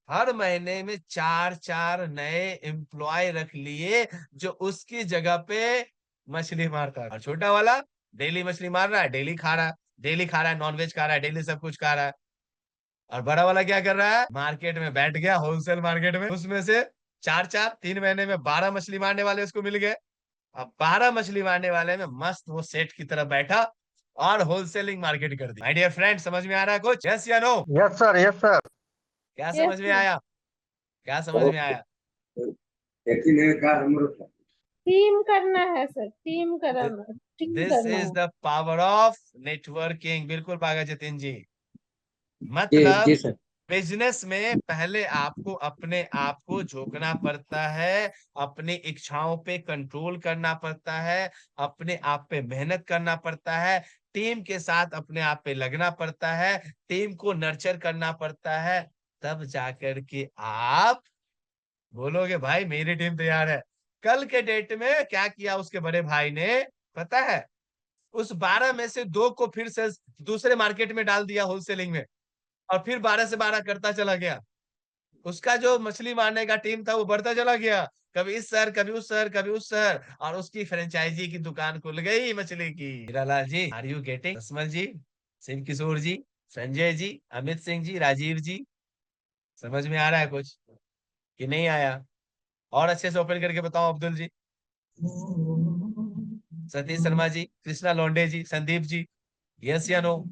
हर महीने में 4-4 नए एम्प्लॉय रख लिए जो उसकी जगह पे मछली मारता है। और छोटा वाला डेली मछली मार रहा है, डेली खा रहा है, डेली खा रहा है, नॉनवेज खा रहा है, डेली सब कुछ खा रहा है। और बड़ा वाला क्या कर रहा है, मार्केट में बैठ गया, होलसेल मार्केट में, उसमें से 4-4 3 महीने में 12 मछली मारने वाले उसको मिल गए। अब 12 मछली मारने वाले में मस्त वो सेठ की तरह बैठा और होलसेलिंग मार्केट कर दी। माय डियर फ्रेंड समझ में आ रहा है कुछ, यस या no? Yes sir, yes sir. क्या यस समझ में सर। आया? क्या समझ में आया? टीम करना है सर, टीम कराना, टीम दिस करना इज है। The power of networking. बिल्कुल पागा जतिन जी। जी मतलब जी सर। बिजनेस में पहले आपको अपने आप को झोंकना पड़ता है, अपनी इच्छाओं पे कंट्रोल करना पड़ता है, अपने आप पे मेहनत करना पड़ता है, टीम के साथ अपने आप पे लगना पड़ता है, टीम को नर्चर करना पड़ता है, तब जाकर के आप बोलोगे भाई मेरी टीम तैयार है। कल के डेट में क्या किया उसके बड़े भाई ने पता है, उस 12 में से 2 को फिर से दूसरे मार्केट में डाल दिया होलसेलिंग में, और फिर 12 से 12 करता चला गया। उसका जो मछली मारने का टीम था वो बढ़ता चला गया, कभी इस शहर कभी उस शहर कभी उस शहर, और उसकी फ्रेंचाइजी की दुकान खुल गई मछली की। हीरालाल जी आर यू गेटिंग? रसमल जी, शिव किशोर जी, संजय जी, अमित सिंह जी, राजीव जी, समझ में आ रहा है कुछ कि नहीं आया? और अच्छे से ओपन करके बताओ अब्दुल जी, सतीश शर्मा जी, कृष्णा लोंडे जी, संदीप जी, यस या नो?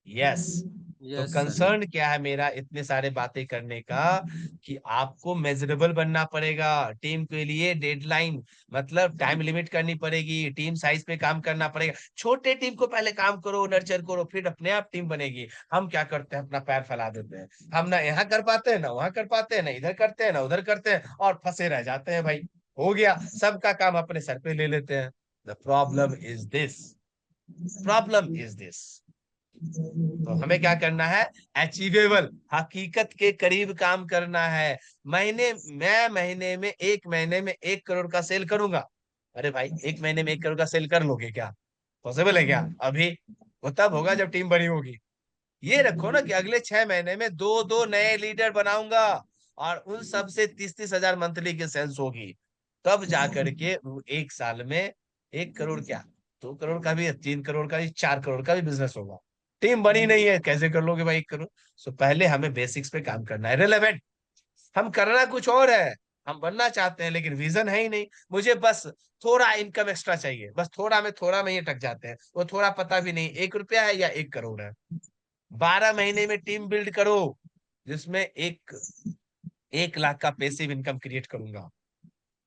यस। तो यस सर। कंसर्न क्या है मेरा इतने सारे बातें करने का, कि आपको मेजरेबल बनना पड़ेगा, टीम के लिए डेडलाइन मतलब टाइम लिमिट करनी पड़ेगी, टीम साइज पे काम करना पड़ेगा। छोटे टीम को पहले काम करो, नर्चर करो, फिर अपने आप टीम बनेगी। हम क्या करते हैं, अपना पैर फैला देते हैं, हम ना यहाँ कर पाते हैं ना वहां कर पाते हैं, ना इधर करते हैं ना उधर करते हैं, और फंसे रह जाते हैं भाई। हो गया, सबका काम अपने सर पे ले लेते हैं। The problem is this, problem is this. तो हमें क्या करना है, अचीवेबल, हकीकत के करीब काम करना है। महीने में 1 करोड़ का सेल करूंगा। अरे भाई 1 महीने में 1 करोड़ का सेल कर लोगे क्या? पॉसिबल है क्या अभी? वो तब होगा जब टीम बड़ी होगी। ये रखो ना कि अगले 6 महीने में 2-2 नए लीडर बनाऊंगा, और उन सब से 30-30 हजार मंथली की सेल्स होगी। तब जाकर के 1 साल में 1 करोड़ क्या, 2 करोड़ का भी, 3 करोड़ का भी, 4 करोड़ का भी बिजनेस होगा। टीम बनी नहीं है, कैसे कर लोगे भाई 1 करोड़? सो पहले हमें बेसिक्स पे काम करना है, रिलेवेंट। हम करना कुछ और है, हम बनना चाहते हैं लेकिन विजन है ही नहीं। मुझे बस थोड़ा इनकम एक्स्ट्रा चाहिए, बस थोड़ा में ही अटक जाते हैं, वो थोड़ा पता भी नहीं 1 रुपया है या 1 करोड़ है। 12 महीने में टीम बिल्ड करो, जिसमें 1 लाख का पैसिव इनकम क्रिएट करूंगा।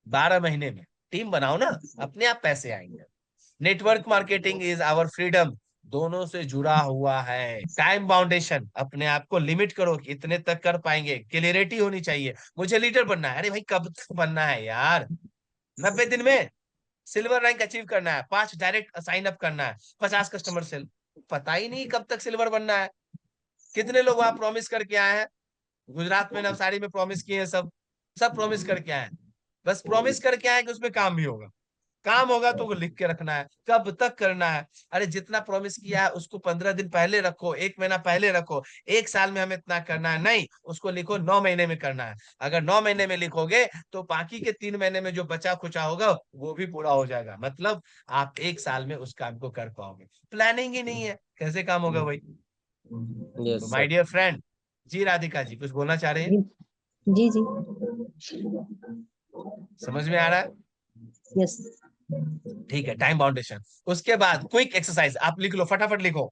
12 महीने में टीम बनाओ ना, अपने आप पैसे आएंगे। Network marketing is our freedom, दोनों से जुड़ा हुआ है। टाइम बाउंडेशन, अपने आप को लिमिट करो कि इतने तक कर पाएंगे। क्लियरिटी होनी चाहिए, मुझे लीडर बनना है, अरे भाई कब तक बनना है यार, 90 दिन में सिल्वर रैंक अचीव करना है, 5 डायरेक्ट साइन अप करना है, 50 कस्टमर सेल, पता ही नहीं कब तक सिल्वर बनना है। कितने लोग वहां प्रॉमिस करके आए हैं, गुजरात में नवसारी में प्रॉमिस किए हैं, सब सब प्रॉमिस करके आए हैं, बस प्रॉमिस करके आए कि उसमें काम भी होगा। काम होगा तो वो लिख के रखना है, कब तक करना है। अरे जितना प्रॉमिस किया है उसको 15 दिन पहले रखो, 1 महीना पहले रखो। 1 साल में हमें इतना करना है नहीं, उसको लिखो 9 महीने में करना है। अगर 9 महीने में लिखोगे तो बाकी के 3 महीने में जो बचा खुचा होगा वो भी पूरा हो जाएगा, मतलब आप 1 साल में उस काम को कर पाओगे। प्लानिंग ही नहीं है, कैसे काम होगा भाई। तो yes my sir. Dear friend, जी राधिका जी कुछ बोलना चाह रहे हैं, जी जी। समझ में आ रहा है। यस। ठीक है, टाइम बाउंडेशन। उसके बाद क्विक एक्सरसाइज, आप लिख लो, फटाफट लिखो।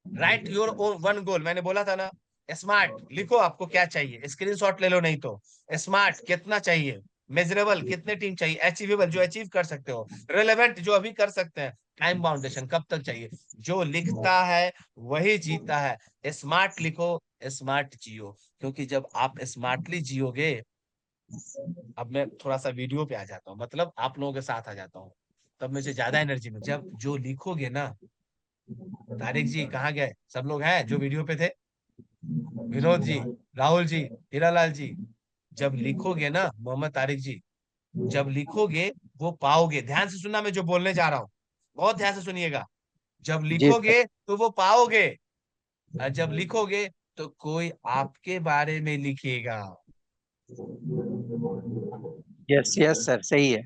Right your own one goal, मैंने बोला था ना। स्मार्ट लिखो, आपको क्या चाहिए, स्क्रीनशॉट ले लो नहीं तो। स्मार्ट कितना चाहिए, मेजरेबल कितने टीम चाहिए, अचीवेबल जो अचीव कर सकते हो, रिलेवेंट जो अभी कर सकते हैं, टाइम बाउंडेशन कब तक चाहिए। जो लिखता है वही जीता है। स्मार्ट लिखो, स्मार्ट जियो, क्योंकि जब आप स्मार्टली जियोगे, अब मैं थोड़ा सा वीडियो पे आ जाता हूँ, मतलब आप लोगों के साथ आ जाता हूँ, तब मुझे ज्यादा एनर्जी में, जब जो लिखोगे ना। तारिक जी कहाँ गए, सब लोग हैं जो वीडियो पे थे, विनोद जी, राहुल जी, हीरालाल जी, जब लिखोगे ना मोहम्मद तारिक जी, जब लिखोगे वो पाओगे। ध्यान से सुनना, मैं जो बोलने जा रहा हूँ बहुत ध्यान से सुनिएगा। जब जी सर। लिखोगे तो वो पाओगे, और जब लिखोगे तो कोई आपके बारे में लिखेगा। यस यस सर, सही है।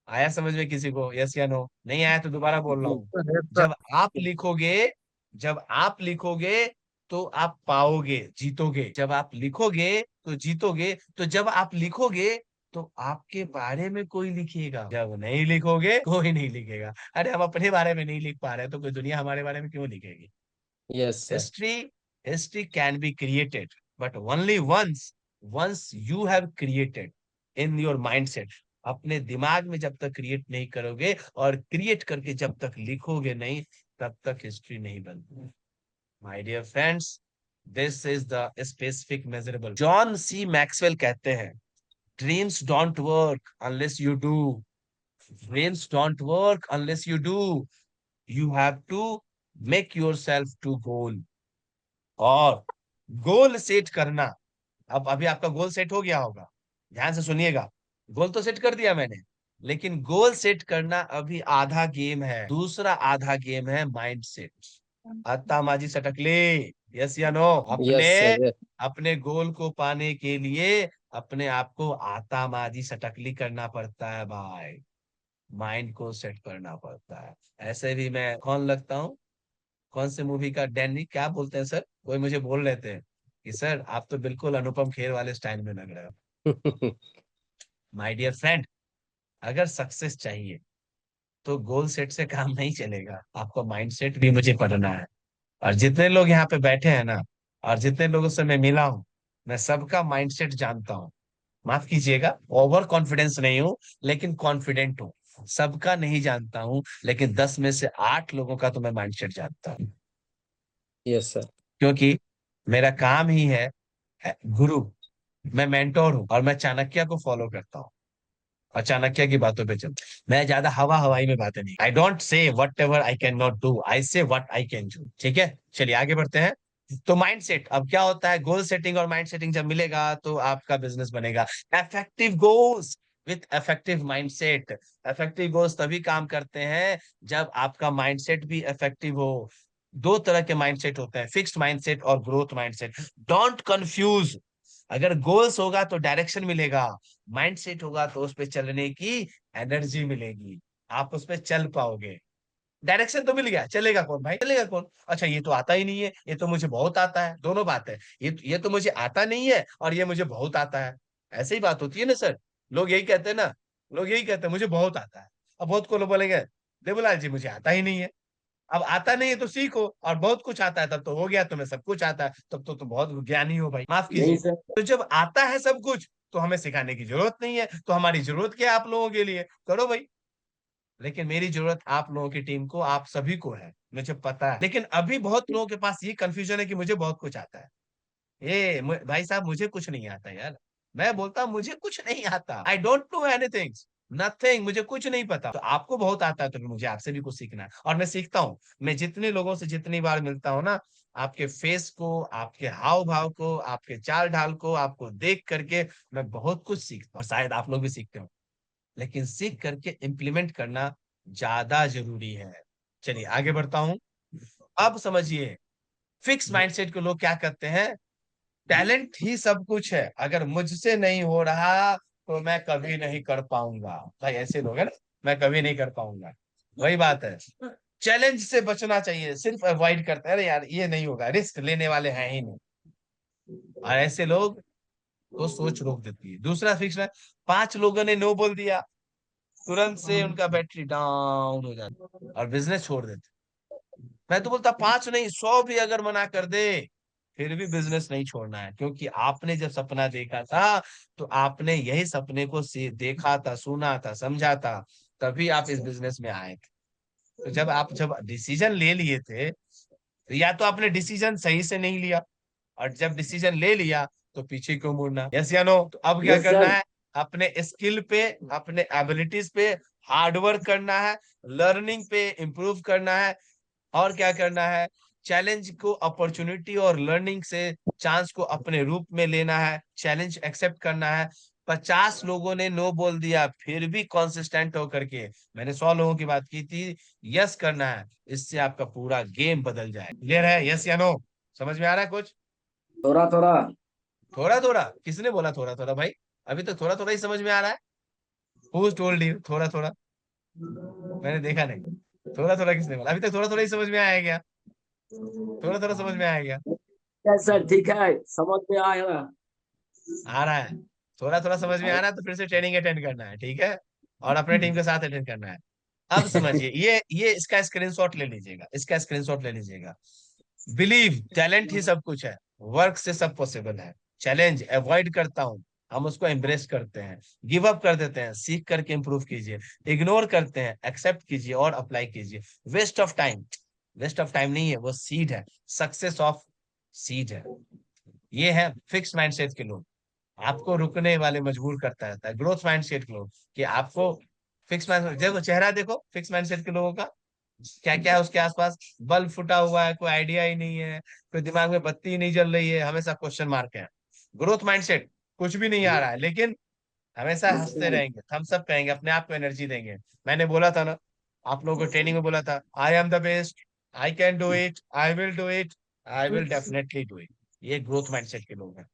आया समझ में किसी को, यस या नो, नहीं आया तो दोबारा बोल रहा यस हूँ। Sir, yes sir. जब आप लिखोगे, जब आप लिखोगे तो आप पाओगे, जीतोगे। जब आप लिखोगे तो जीतोगे, तो जब आप लिखोगे तो आपके बारे में कोई लिखेगा, जब नहीं लिखोगे कोई नहीं लिखेगा। अरे हम अपने बारे में नहीं लिख पा रहे तो कोई दुनिया हमारे बारे में क्यों लिखेगी। Yes sir. History can be created, but only once you have created in your mindset। अपने दिमाग में जब तक क्रिएट नहीं करोगे और क्रिएट करके जब तक लिखोगे नहीं, तब तक हिस्ट्री नहीं बनती। My dear friends, this is the specific measurable. John C Maxwell कहते हैं, dreams don't work unless you do, dreams don't work unless you do, you have to make yourself to goal. और goal set करना, अब अभी आपका goal set हो गया होगा, ध्यान से सुनिएगा। गोल तो सेट कर दिया मैंने, लेकिन गोल सेट करना अभी आधा गेम है, दूसरा आधा गेम है माइंड सेट। अत्ता माजी सटकले, यस या नो। अपने यस सर, यस। अपने गोल को पाने के लिए अपने आप को आता माजी सटकली करना पड़ता है भाई, माइंड को सेट करना पड़ता है। ऐसे भी मैं कौन लगता हूँ, कौन से मूवी का डैनी, क्या बोलते हैं सर, कोई मुझे बोल रहे थे कि सर आप तो बिल्कुल अनुपम खेर वाले स्टाइल में लग रहे हो। माय डियर फ्रेंड, अगर सक्सेस चाहिए तो गोल सेट से काम नहीं चलेगा, आपको माइंड सेट भी मुझे पढ़ना है। और जितने लोग यहाँ पे बैठे हैं ना, और जितने लोगों से मैं मिला हूँ, मैं सबका माइंड सेट जानता हूँ। माफ कीजिएगा, ओवर कॉन्फिडेंस नहीं हूँ, लेकिन कॉन्फिडेंट हूँ। सबका नहीं जानता हूँ, लेकिन 10 में से 8 लोगों का तो मैं माइंड सेट जानता हूँ, यस सर। क्योंकि मेरा काम ही है गुरु। मैं मेंटोर हूँ और मैं चाणक्य को फॉलो करता हूँ और चाणक्य की बातों पे चलता हूं। मैं ज्यादा हवा हवाई में बातें नहीं, I don't say whatever I can not do, I say what I can do. ठीक है, चलिए आगे बढ़ते हैं। तो माइंड सेट, अब क्या होता है, गोल सेटिंग और माइंड सेटिंग जब मिलेगा तो आपका बिजनेस बनेगा। Effective goals with effective mindset. Effective goals तभी काम करते हैं जब आपका माइंडसेट भी इफेक्टिव हो। दो तरह के माइंडसेट होते हैं, फिक्स्ड माइंडसेट और ग्रोथ माइंडसेट। Don't confuse. अगर गोल्स होगा तो डायरेक्शन मिलेगा, माइंडसेट होगा तो उस पे चलने की एनर्जी मिलेगी, आप उस पे चल पाओगे। डायरेक्शन तो मिल गया, चलेगा कौन भाई, चलेगा कौन। अच्छा ये तो आता ही नहीं है, ये तो मुझे बहुत आता है, दोनों बात है। ये तो मुझे आता नहीं है और ये मुझे बहुत आता है, ऐसे ही बात होती है ना सर। लोग यही कहते हैं ना, लोग यही कहते हैं मुझे बहुत आता है। अब बहुत को लोग बोलेंगे देवलाल जी मुझे आता ही नहीं है। अब आता नहीं है तो सीखो, और बहुत कुछ आता है तब तो हो गया, तुम्हें सब कुछ आता है तब तो तुम बहुत ज्ञानी हो भाई, माफ नहीं कीजिए। सर। तो जब आता है सब कुछ तो हमें सिखाने की जरूरत नहीं है, तो हमारी जरूरत क्या है आप लोगों के लिए, करो भाई। लेकिन मेरी जरूरत आप लोगों की टीम को, आप सभी को है, मुझे पता है। लेकिन अभी बहुत लोगों के पास ये कंफ्यूजन है कि मुझे बहुत कुछ आता है। भाई साहब, मुझे कुछ नहीं आता यार। मैं बोलता हूँ मुझे कुछ नहीं आता, I don't know anything, nothing, मुझे कुछ नहीं पता। तो आपको बहुत आता है, तो फिर मुझे आपसे भी कुछ सीखना है, और मैं सीखता हूँ। मैं जितने लोगों से जितनी बार मिलता हूँ ना, आपके फेस को, आपके हाव भाव को, आपके चाल ढाल को, आपको देख करके मैं बहुत कुछ सीखता हूँ। शायद आप लोग भी सीखते हो, लेकिन सीख करके इम्प्लीमेंट करना ज्यादा जरूरी है। चलिए आगे बढ़ता हूँ। अब समझिए, फिक्स माइंडसेट के लोग क्या करते हैं, टैलेंट ही सब कुछ है, अगर मुझसे नहीं हो रहा तो मैं कभी नहीं कर पाऊंगा। भाई ऐसे लोग है ना, मैं कभी नहीं कर पाऊंगा, वही बात है। चैलेंज से बचना चाहिए, सिर्फ अवॉइड करते हैं, अरे यार ये नहीं होगा, रिस्क लेने वाले हैं ही नहीं। और ऐसे लोग को सोच रोक देती है। दूसरा फिक्स है, 5 लोगों ने नो बोल दिया, तुरंत से उनका बैटरी डाउन हो जाता है और बिजनेस छोड़ देते। मैं तो बोलता 5 नहीं, 100 भी अगर मना कर दे, फिर भी बिजनेस नहीं छोड़ना है, क्योंकि आपने जब सपना देखा था, तो आपने यही सपने को देखा था, सुना था, समझा था, तभी आप इस बिजनेस में आए थे। तो जब डिसीजन ले लिए थे, तो या तो आपने डिसीजन सही से नहीं लिया, और जब डिसीजन ले लिया तो पीछे क्यों मुड़ना। यस या नो? तो अब क्या करना है, अपने स्किल पे, अपने एबिलिटीज पे हार्डवर्क करना है, लर्निंग पे इम्प्रूव करना है, और क्या करना है, चैलेंज को अपॉर्चुनिटी और लर्निंग से चांस को अपने रूप में लेना है, चैलेंज एक्सेप्ट करना है। 50 लोगों ने नो बोल दिया, फिर भी कॉन्सिस्टेंट होकर के, मैंने 100 लोगों की बात की थी, यस करना है, इससे आपका पूरा गेम बदल जाए। क्लियर है? यस या नो? समझ में आ रहा है कुछ? थोड़ा थोड़ा। थोड़ा थोड़ा? किसने बोला थोड़ा थोड़ा भाई? अभी तो थोड़ा थोड़ा ही समझ में आ रहा है। हु टोल्ड यू थोड़ा थोड़ा? मैंने देखा नहीं। थोड़ा थोड़ा किसने बोला? अभी तक थोड़ा थोड़ा ही समझ में आया क्या? थोड़ा थोड़ा समझ में आया क्या? सर ठीक है, समझ में आया। आ रहा है? थोड़ा थोड़ा समझ में आ रहा है, तो फिर से ट्रेनिंग अटेंड करना है, ठीक है, और अपने टीम के साथ अटेंड करना है। अब समझिए, ये इसका स्क्रीनशॉट ले लीजिएगा, इसका स्क्रीनशॉट ले लीजिएगा। बिलीव टैलेंट ही सब कुछ है, वर्क से सब पॉसिबल है। चैलेंज अवॉइड करता हूं, हम उसको एम्ब्रेस करते हैं, गिव अप कर देते हैं, सीख करके इंप्रूव कीजिए। इग्नोर करते हैं, एक्सेप्ट कीजिए और अप्लाई कीजिए। Waste of time, waste of time नहीं है, वो सीड है, सक्सेस ऑफ सीड है। ये है फिक्स माइंडसेट के लोग, आपको रुकने वाले मजबूर करता रहता है। ग्रोथ माइंडसेट के लोग, कि आपको फिक्स माइंड, देखो चेहरा देखो फिक्स माइंडसेट के लोगों का, क्या क्या है उसके आसपास, बल्ब फूटा हुआ है, कोई आइडिया ही नहीं है, कोई दिमाग में बत्ती ही नहीं जल रही है, हमेशा क्वेश्चन मार्क है। ग्रोथ माइंडसेट, कुछ भी नहीं आ रहा है, लेकिन हमेशा हंसते रहेंगे, थम्स अप कहेंगे, अपने आप को एनर्जी देंगे। मैंने बोला था ना, आप लोगों को ट्रेनिंग में बोला था, I am the best, I can do it, I will do it, I will definitely do it. ये ग्रोथ माइंडसेट के लोग हैं।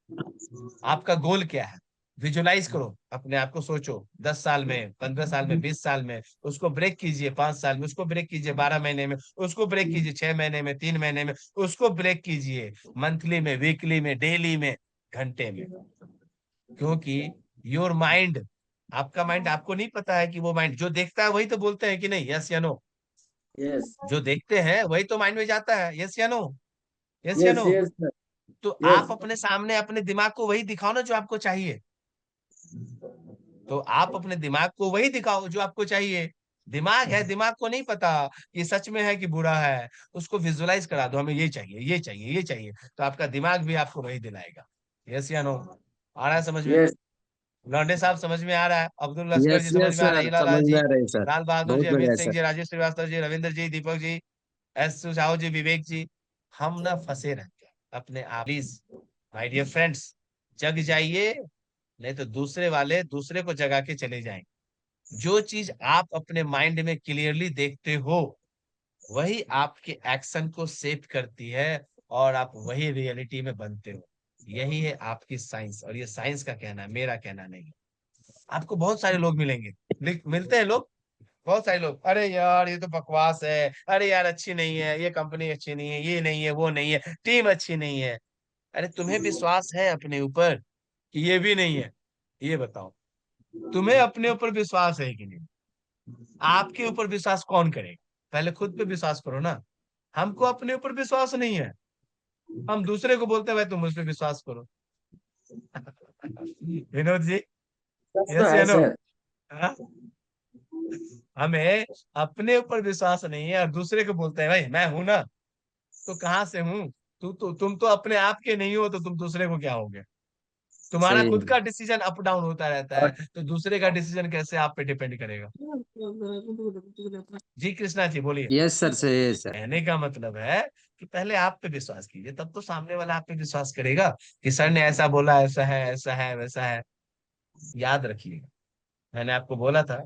आपका गोल क्या है, विजुलाइज करो, अपने आप को सोचो, 10 साल में, 15 साल में, 20 साल में, उसको ब्रेक कीजिए, 5 साल में उसको ब्रेक कीजिए, 12 महीने में उसको ब्रेक कीजिए, 6 महीने में, 3 महीने में उसको ब्रेक कीजिए, मंथली में, वीकली में, डेली में, घंटे में। क्योंकि योर माइंड, आपका माइंड, आपको नहीं पता है कि वो माइंड जो देखता है वही तो बोलते हैं कि नहीं, यस या नो? यस जो देखते हैं वही तो माइंड में जाता है, यस या नो? यस या यस नो? Yes sir. तो यस आप अपने सामने अपने दिमाग को वही दिखाओ ना जो आपको चाहिए। तो आप अपने दिमाग को वही दिखाओ जो आपको चाहिए। दिमाग है, दिमाग को नहीं पता कि सच में है कि बुरा है, उसको विजुलाइज करा दो, हमें ये चाहिए, ये चाहिए, ये चाहिए, तो आपका दिमाग भी आपको वही दिलाएगा। यस या नो? आ रहा है समझ में? यस लौंडे साहब समझ में आ रहा है? अब्दुल लश्कर यस जी समझ यस में आ रहा है? सर, हीरालाल समझ में जी, आ रही सर। लाल बहादुर जी, बहुत अमित बढ़िया सिंह सर। जी, राजेश श्रीवास्तव जी, रविंद्र जी, दीपक जी, एस साहू जी, विवेक जी, हम ना फंसे रहते हैं अपने आप। प्लीज माय डियर फ्रेंड्स, जग जाइए, नहीं तो दूसरे वाले दूसरे को जगा के चले जाएंगे। जो चीज आप अपने माइंड में क्लियरली देखते हो, वही आपके एक्शन को शेप करती है, और आप वही रियलिटी में बनते हो। यही है आपकी साइंस, और ये साइंस का कहना है, मेरा कहना नहीं। आपको बहुत सारे लोग मिलेंगे, मिलते हैं लोग, बहुत सारे लोग, अरे यार ये तो बकवास है, अरे यार अच्छी नहीं है, ये कंपनी अच्छी नहीं है, ये नहीं है, वो नहीं है, टीम अच्छी नहीं है। अरे तुम्हें विश्वास है अपने ऊपर कि ये भी नहीं है? ये बताओ, तुम्हें अपने ऊपर विश्वास है कि नहीं? आपके ऊपर विश्वास कौन करेगा? पहले खुद पे विश्वास करो ना। हमको अपने ऊपर विश्वास नहीं है, हम दूसरे को बोलते हैं भाई तुम मुझ पे विश्वास करो। विनोद जी, सच तो यस या है नो? सर। हाँ? हमें अपने ऊपर विश्वास नहीं है और दूसरे को बोलते हैं भाई मैं हूं ना, तो कहाँ से हूँ? तुम तो अपने आप के नहीं हो, तो तुम दूसरे को क्या होगे? तुम्हारा सही खुद है। का डिसीजन अप डाउन होता रहता और है, तो दूसरे का डिसीजन कैसे आप पे डिपेंड करेगा? जी कृष्णा जी बोलिए। यस सर, सही है सर। कहने का मतलब है कि पहले आप पे विश्वास कीजिए, तब तो सामने वाला आप पे विश्वास करेगा कि सर ने ऐसा बोला, ऐसा है वैसा है। याद रखिएगा, मैंने आपको बोला था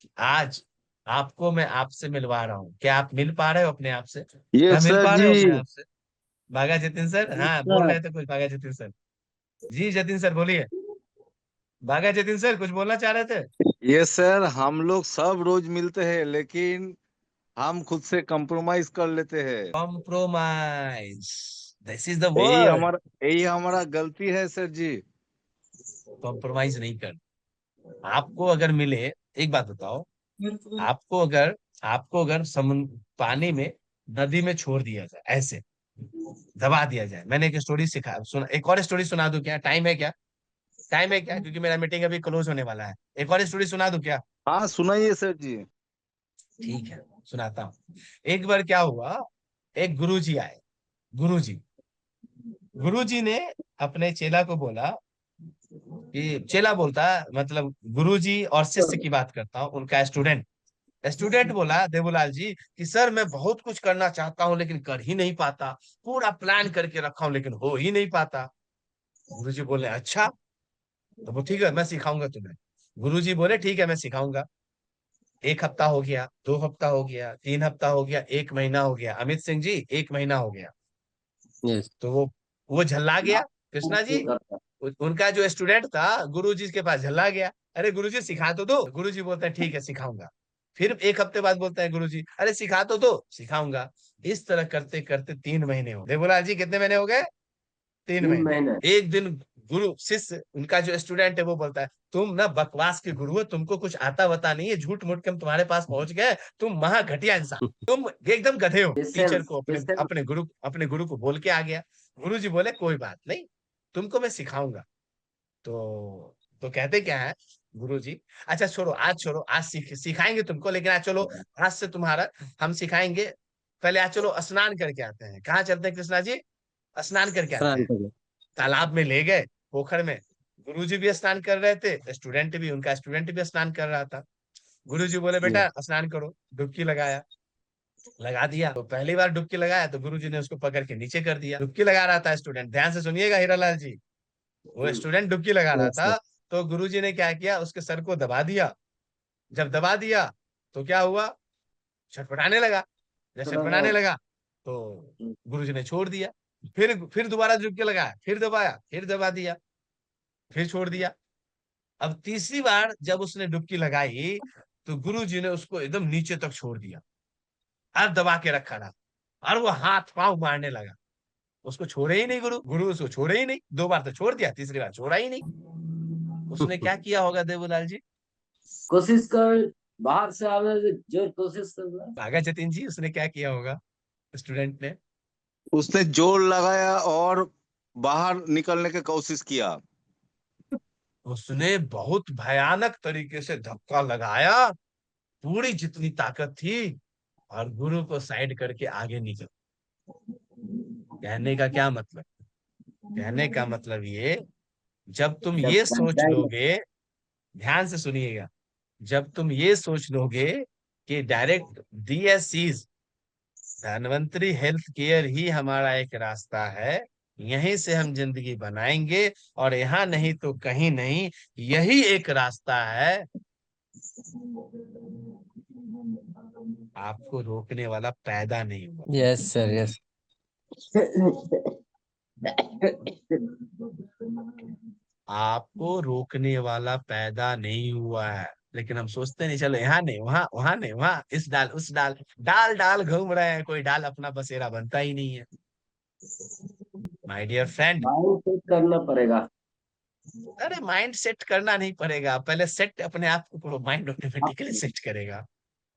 कि आज आपको मैं आपसे मिलवा रहा हूँ। क्या आप मिल पा रहे हो अपने आप से? क्या यस मिल सर पा रहे जी। हो अपने आप से? बागा जतिन सर, हाँ बोल सर रहे थे कुछ, बागा जतिन सर। जी जतिन सर बोलिए। बागा जतिन सर कुछ बोलना चाह रहे थे? यस सर, हम लोग सब रोज मिलते हैं, लेकिन हम खुद से कंप्रोमाइज कर लेते हैं। कॉम्प्रोमाइज, दिस इज द यही वर्ड। हमारा यही हमारा गलती है सर जी। कॉम्प्रोमाइज नहीं कर। आपको अगर मिले, एक बात बताओ, आपको अगर समुद्र पानी में, नदी में छोड़ दिया जाए, ऐसे दबा दिया जाए। मैंने एक स्टोरी सुना, एक और स्टोरी सुना दूं क्या? टाइम है क्या? टाइम है क्या? क्योंकि मेरा मीटिंग अभी क्लोज होने वाला है। एक और स्टोरी सुना दूं क्या? हाँ सुनाइए सर जी। ठीक है, सुनाता हूँ। एक बार क्या हुआ, एक गुरुजी आए। गुरुजी गुरुजी ने अपने चेला को बोला कि, चेला बोलता मतलब गुरुजी और शिष्य की बात करता हूँ, उनका स्टूडेंट। स्टूडेंट बोला देवलाल जी कि सर मैं बहुत कुछ करना चाहता हूँ लेकिन कर ही नहीं पाता, पूरा प्लान करके रखा हूँ लेकिन हो ही नहीं पाता। गुरुजी बोले अच्छा, तो वो ठीक है मैं सिखाऊंगा तुम्हें। गुरुजी बोले ठीक है मैं सिखाऊंगा। एक हफ्ता हो गया, 2 हफ्ता हो गया, 3 हफ्ता हो गया, 1 महीना हो गया। अमित सिंह जी 1 महीना हो गया। यस। तो वो झल्ला गया। कृष्णा जी, करता उनका जो स्टूडेंट था गुरुजी के पास झल्ला गया। अरे गुरुजी सिखा तो दो। गुरुजी बोलते हैं ठीक है सिखाऊंगा। फिर 1 हफ्ते बाद बोलते हैं गुरुजी अरे सिखा तो दो, सिखाऊंगा। इस तरह करते करते 3 महीने हो। देवलाल जी कितने महीने हो गए? तीन 3 महीने। महीने एक दिन गुरु शिष्य, उनका जो स्टूडेंट है वो बोलता है तुम ना बकवास के गुरु हो, तुमको कुछ आता वता नहीं है, झूठ मूठ के हम तुम्हारे पास पहुंच गए, तुम महा घटिया इंसान, तुम एकदम गधे हो। टीचर पेशेंस को पेशेंस। अपने गुरु को बोल के आ गया। गुरु जी बोले कोई बात नहीं, तुमको मैं सिखाऊंगा। तो कहते क्या है गुरु जी, अच्छा छोड़ो आज सिखाएंगे तुमको, लेकिन आज चलो, आज से तुम्हारा हम सिखाएंगे। पहले आज चलो स्नान करके आते हैं। कहाँ चलते हैं कृष्णा जी? स्नान करके आते स्नान हैं। कर लो। तालाब में ले गए, पोखर में। गुरुजी भी स्नान कर रहे थे, स्टूडेंट भी, उनका स्टूडेंट भी स्नान कर रहा था। गुरुजी बोले बेटा स्नान करो। डुबकी लगाया, लगा दिया। तो पहली बार डुबकी लगाया तो गुरुजी ने उसको पकड़ के नीचे कर दिया। डुबकी लगा रहा था स्टूडेंट, ध्यान से सुनिएगा हीरालाल जी। वो स्टूडेंट डुबकी लगा रहा यस सर। था, तो गुरुजी ने क्या किया, उसके सर को दबा दिया। जब दबा दिया तो क्या हुआ, छटपटाने लगा। जब छटपटाने लगा तो गुरुजी ने छोड़ दिया। फिर दोबारा डुबकी लगाया, फिर दबाया, फिर दबा दिया, फिर छोड़ दिया। अब तीसरी बार जब उसने डुबकी लगाई तो गुरुजी ने उसको एकदम नीचे तक छोड़ दिया और दबा के रखा था। और वो हाथ पांव मारने लगा। उसको छोड़े ही नहीं, गुरु गुरु उसको छोड़े ही नहीं। 2 बार तो छोड़ दिया, तीसरी बार छोड़ा ही नहीं। उसने क्या किया होगा देवलाल जी? कोशिश कर, बाहर से आने की जो कोशिश कर रहा है। भागा जतिन जी, उसने क्या किया होगा स्टूडेंट ने? उसने जोर लगाया और बाहर निकलने की कोशिश किया। उसने बहुत भयानक तरीके से धक्का लगाया, पूरी जितनी ताकत थी, और गुरु को साइड करके आगे निकल। कहने का क्या मतलब? कहने का मतलब ये, जब तुम जब ये सोच पंचायत लोगे, ध्यान से सुनिएगा, जब तुम ये सोच लोगे कि direct DSCs, Dhanvantari health care ही हमारा एक रास्ता है, यहीं से हम जिंदगी बनाएंगे और यहाँ नहीं तो कहीं नहीं, यही एक रास्ता है, आपको रोकने वाला पैदा नहीं हुआ। Yes sir, yes. आपको रोकने वाला पैदा नहीं हुआ है, लेकिन हम सोचते नहीं चलो यहाँ नहीं वहां, वहां नहीं वहां, इस डाल उस डाल, डाल डाल घूम रहे हैं, कोई डाल अपना बसेरा बनता ही नहीं है। My dear friend, mind set करना पड़ेगा। अरे माइंड सेट करना नहीं पड़ेगा, पहले सेट अपने आप को करो, माइंड ऑटोमेटिकली सेट करेगा।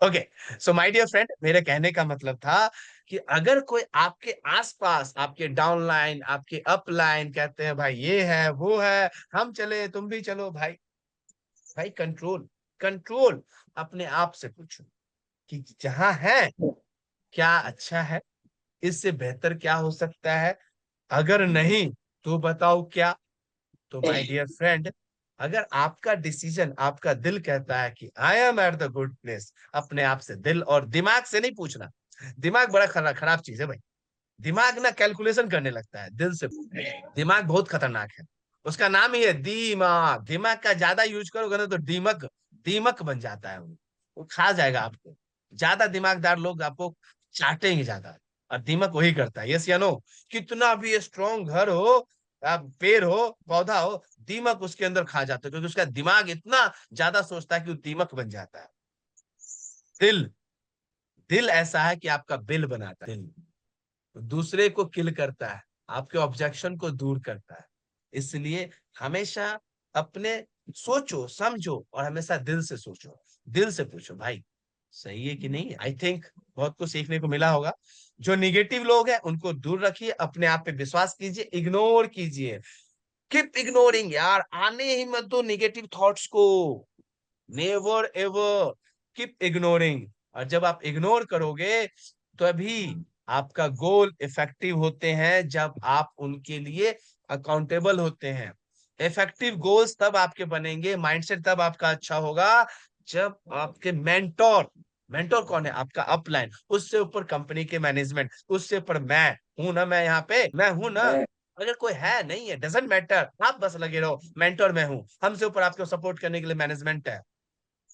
Okay, so my dear friend, मेरे कहने का मतलब था कि अगर कोई आपके आसपास, आपके डाउनलाइन, आपके अपलाइन कहते हैं भाई ये है वो है, हम चले तुम भी चलो, भाई भाई कंट्रोल, कंट्रोल। अपने आप से पूछो कि जहां है क्या अच्छा है, इससे बेहतर क्या हो सकता है, अगर नहीं तो बताओ क्या। तो माय डियर फ्रेंड, अगर आपका डिसीजन, आपका दिल कहता है कि I am at the good place, अपने आप से, दिल और दिमाग से नहीं पूछना। दिमाग बड़ा खराब चीज है भाई। दिमाग ना कैलकुलेशन करने लगता है, दिल से। दिमाग बहुत खतरनाक है, उसका नाम ही है दिमाग। दिमाग का ज्यादा यूज करोगे ना तो दीमक, दीमक बन जाता है वो खा जाएगा आपको। ज्यादा दिमागदार लोग आपको चाटेंगे ज्यादा, और दीमक वही करता है। यस या नो? कितना भी स्ट्रॉन्ग घर हो, आप पेड़ हो, पौधा हो, दीमक उसके अंदर खा जाता है, क्योंकि उसका दिमाग इतना ज्यादा सोचता है कि वो दीमक बन जाता है। दिल, दिल ऐसा है कि आपका बिल बनाता है। दिल दूसरे को किल करता है, आपके ऑब्जेक्शन को दूर करता है। इसलिए हमेशा अपने सोचो, समझो, और हमेशा दिल से सोचो, दिल से पूछो भाई सही है कि नहीं है। आई थिंक बहुत कुछ सीखने को मिला होगा। जो निगेटिव लोग हैं उनको दूर रखिए, अपने आप पे विश्वास कीजिए, इग्नोर कीजिए। कीप इग्नोरिंग यार, आने ही मत दो निगेटिव थॉट्स को। Never ever keep ignoring. और जब आप इग्नोर करोगे तभी आपका गोल इफेक्टिव होते हैं, जब आप उनके लिए अकाउंटेबल होते हैं। इफेक्टिव गोल्स तब आपके बनेंगे, माइंडसेट तब आपका अच्छा होगा, जब आपके मेंटोर, मेंटोर कौन है? आपका अपलाइन, उससे ऊपर कंपनी के मैनेजमेंट, उससे ऊपर मैं हूं ना, मैं यहाँ पे मैं हूं ना। अगर कोई है नहीं है, डजेंट मैटर, आप बस लगे रहो मेंटोर मैं हूं, हमसे ऊपर आपको सपोर्ट करने के लिए मैनेजमेंट है।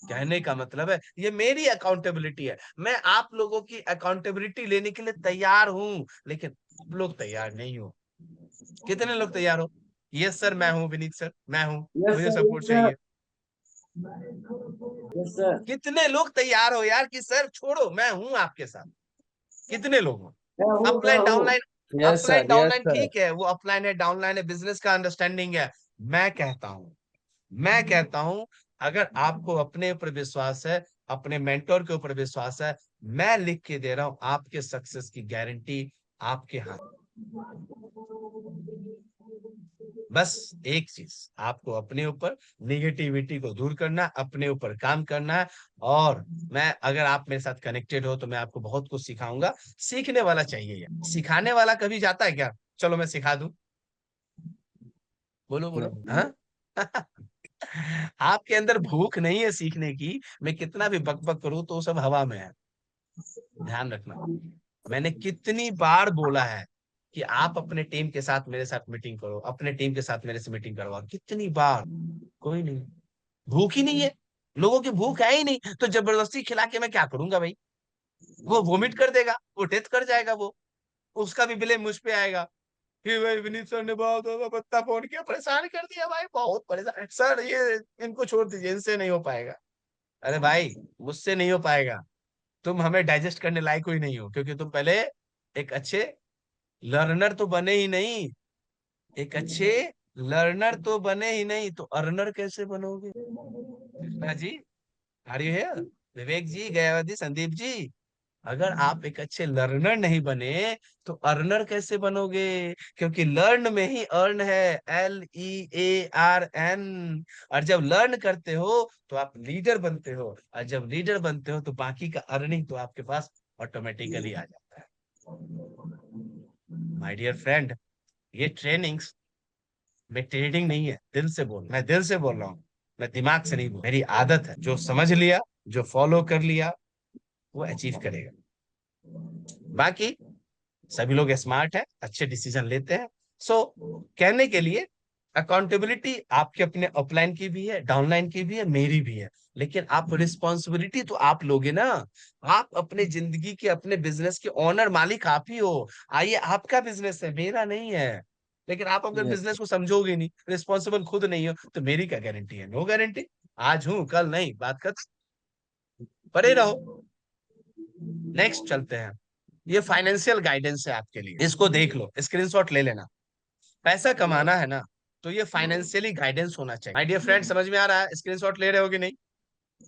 कहने का मतलब है ये मेरी अकाउंटेबिलिटी है, मैं आप लोगों की अकाउंटेबिलिटी लेने के लिए तैयार हूं, लेकिन आप लोग तैयार नहीं हो। कितने लोग तैयार हो? यस सर मैं हूं, विनीत सर मैं हूं, यस मुझे सर, सपोर्ट यस सर, चाहिए। Yes sir. कितने लोग तैयार हो यार कि सर छोड़ो मैं हूं आपके साथ? कितने लोग हो? मैं अपलाइन हूँ। Downline, yes upline sir, yes downline sir. ठीक है, वो अपलाइन है डाउनलाइन है, बिजनेस का अंडरस्टैंडिंग है। मैं कहता हूं, मैं कहता हूं, अगर आपको अपने ऊपर विश्वास है, अपने मेंटोर के ऊपर विश्वास है, मैं लिख के दे रहा हूं आपके सक्सेस की गारंटी आपके हाथ। बस एक चीज, आपको अपने ऊपर निगेटिविटी को दूर करना, अपने ऊपर काम करना है। और मैं, अगर आप मेरे साथ कनेक्टेड हो तो मैं आपको बहुत कुछ सिखाऊंगा। सीखने वाला चाहिए यार, सिखाने वाला कभी जाता है क्या? चलो मैं सिखा दूं, बोलो बोलो, नहीं। हाँ? आपके अंदर भूख नहीं है सीखने की, मैं कितना भी बक बक करूं तो सब हवा में है। ध्यान रखना, मैंने कितनी बार बोला है कि आप अपने टीम के साथ मेरे साथ मीटिंग करो, अपने टीम के साथ मेरे से मीटिंग करवाओ, कितनी बार। कोई नहीं, भूख ही नहीं है, लोगों की भूख है ही नहीं, तो जबरदस्ती खिला के मैं क्या करूंगा भाई? वो वोमिट कर देगा, वो डेथ कर जाएगा, वो उसका भी ब्लेम मुझ पे आएगा कि भाई विनीत सर ने बहुत ज्यादा बत्ता फोन किया, परेशान कर दिया भाई, बहुत परेशान सर, ये इनको छोड़ दीजिए, इनसे नहीं हो पाएगा। अरे भाई, मुझसे नहीं हो पाएगा, तुम हमें डाइजेस्ट करने लायक ही नहीं हो, क्योंकि तुम पहले एक अच्छे लर्नर तो बने ही नहीं, एक अच्छे लर्नर तो बने ही नहीं, तो अर्नर कैसे बनोगे? Krishna ji, are you here? विवेक जी, गयावती, संदीप जी, अगर आप एक अच्छे लर्नर नहीं बने तो अर्नर कैसे बनोगे? क्योंकि लर्न में ही अर्न है, LEARN। और जब लर्न करते हो तो आप लीडर बनते हो, और जब लीडर बनते हो तो बाकी का अर्निंग तो आपके पास ऑटोमेटिकली आ जाता है। माय डियर फ्रेंड, ये ट्रेनिंग्स में ट्रेडिंग नहीं है, दिल से बोल, मैं दिल से बोल रहा हूँ, मैं दिमाग से नहीं बोल, मेरी आदत है। जो समझ लिया, जो फॉलो कर लिया, वो अचीव करेगा। बाकी सभी लोग स्मार्ट है, अच्छे डिसीजन लेते हैं। सो कहने के लिए, अकाउंटेबिलिटी आपके अपने अपलाइन की भी है, डाउनलाइन की भी है, मेरी भी है, लेकिन आप रिस्पॉन्सिबिलिटी तो आप लोगे ना। आप अपने जिंदगी के, अपने बिजनेस के ओनर, मालिक आप ही हो। आइए, आपका बिजनेस है, मेरा नहीं है। लेकिन आप अगर यस बिजनेस को समझोगे नहीं, रिस्पॉन्सिबल खुद नहीं हो, तो मेरी क्या गारंटी है? No guarantee. आज हूं कल नहीं, बात कर, परे रहो। नेक्स्ट चलते हैं। ये फाइनेंशियल गाइडेंस है आपके लिए, इसको देख लो, स्क्रीनशॉट ले लेना। पैसा कमाना है ना, तो ये फाइनेंशियली गाइडेंस होना चाहिए। माय डियर फ्रेंड, समझ में आ रहा है? स्क्रीनशॉट ले रहे हो कि नहीं?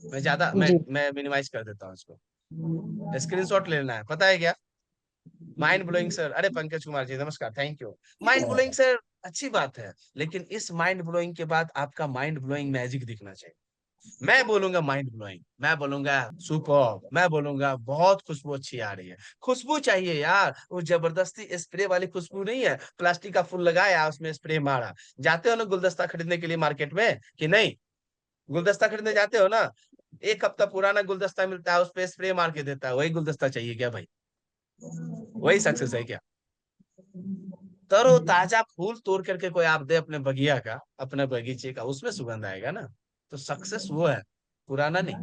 मैं ज्यादा जी मैं मिनिमाइज कर देता हूँ इसको। स्क्रीनशॉट लेना है, पता है क्या? माइंड ब्लोइंग सर, अरे पंकज कुमार जी नमस्कार, thank you. Mind blowing sir, अच्छी बात है, लेकिन इस माइंड ब्लोइंग के बाद आपका माइंड ब्लोइंग मैजिक दिखना चाहिए। मैं बोलूंगा माइंड ब्लोइंग, मैं बोलूंगा सुपर, मैं बोलूंगा बहुत खुशबू अच्छी आ रही है। खुशबू चाहिए यार, वो जबरदस्ती स्प्रे वाली खुशबू नहीं है, प्लास्टिक का फूल लगाया उसमें स्प्रे मारा। जाते हो ना गुलदस्ता खरीदने के लिए मार्केट में कि नहीं? गुलदस्ता खरीदने जाते हो ना, 1 हफ्ता पुराना गुलदस्ता मिलता है, उस पे स्प्रे मार के देता है। वही गुलदस्ता चाहिए क्या भाई? वही सक्सेस है क्या? तरो ताजा फूल तोड़ करके कोई आप दे अपने बगिया का, अपने बगीचे का, उसमें सुगंध आएगा ना। तो सक्सेस वो है, पुराना नहीं।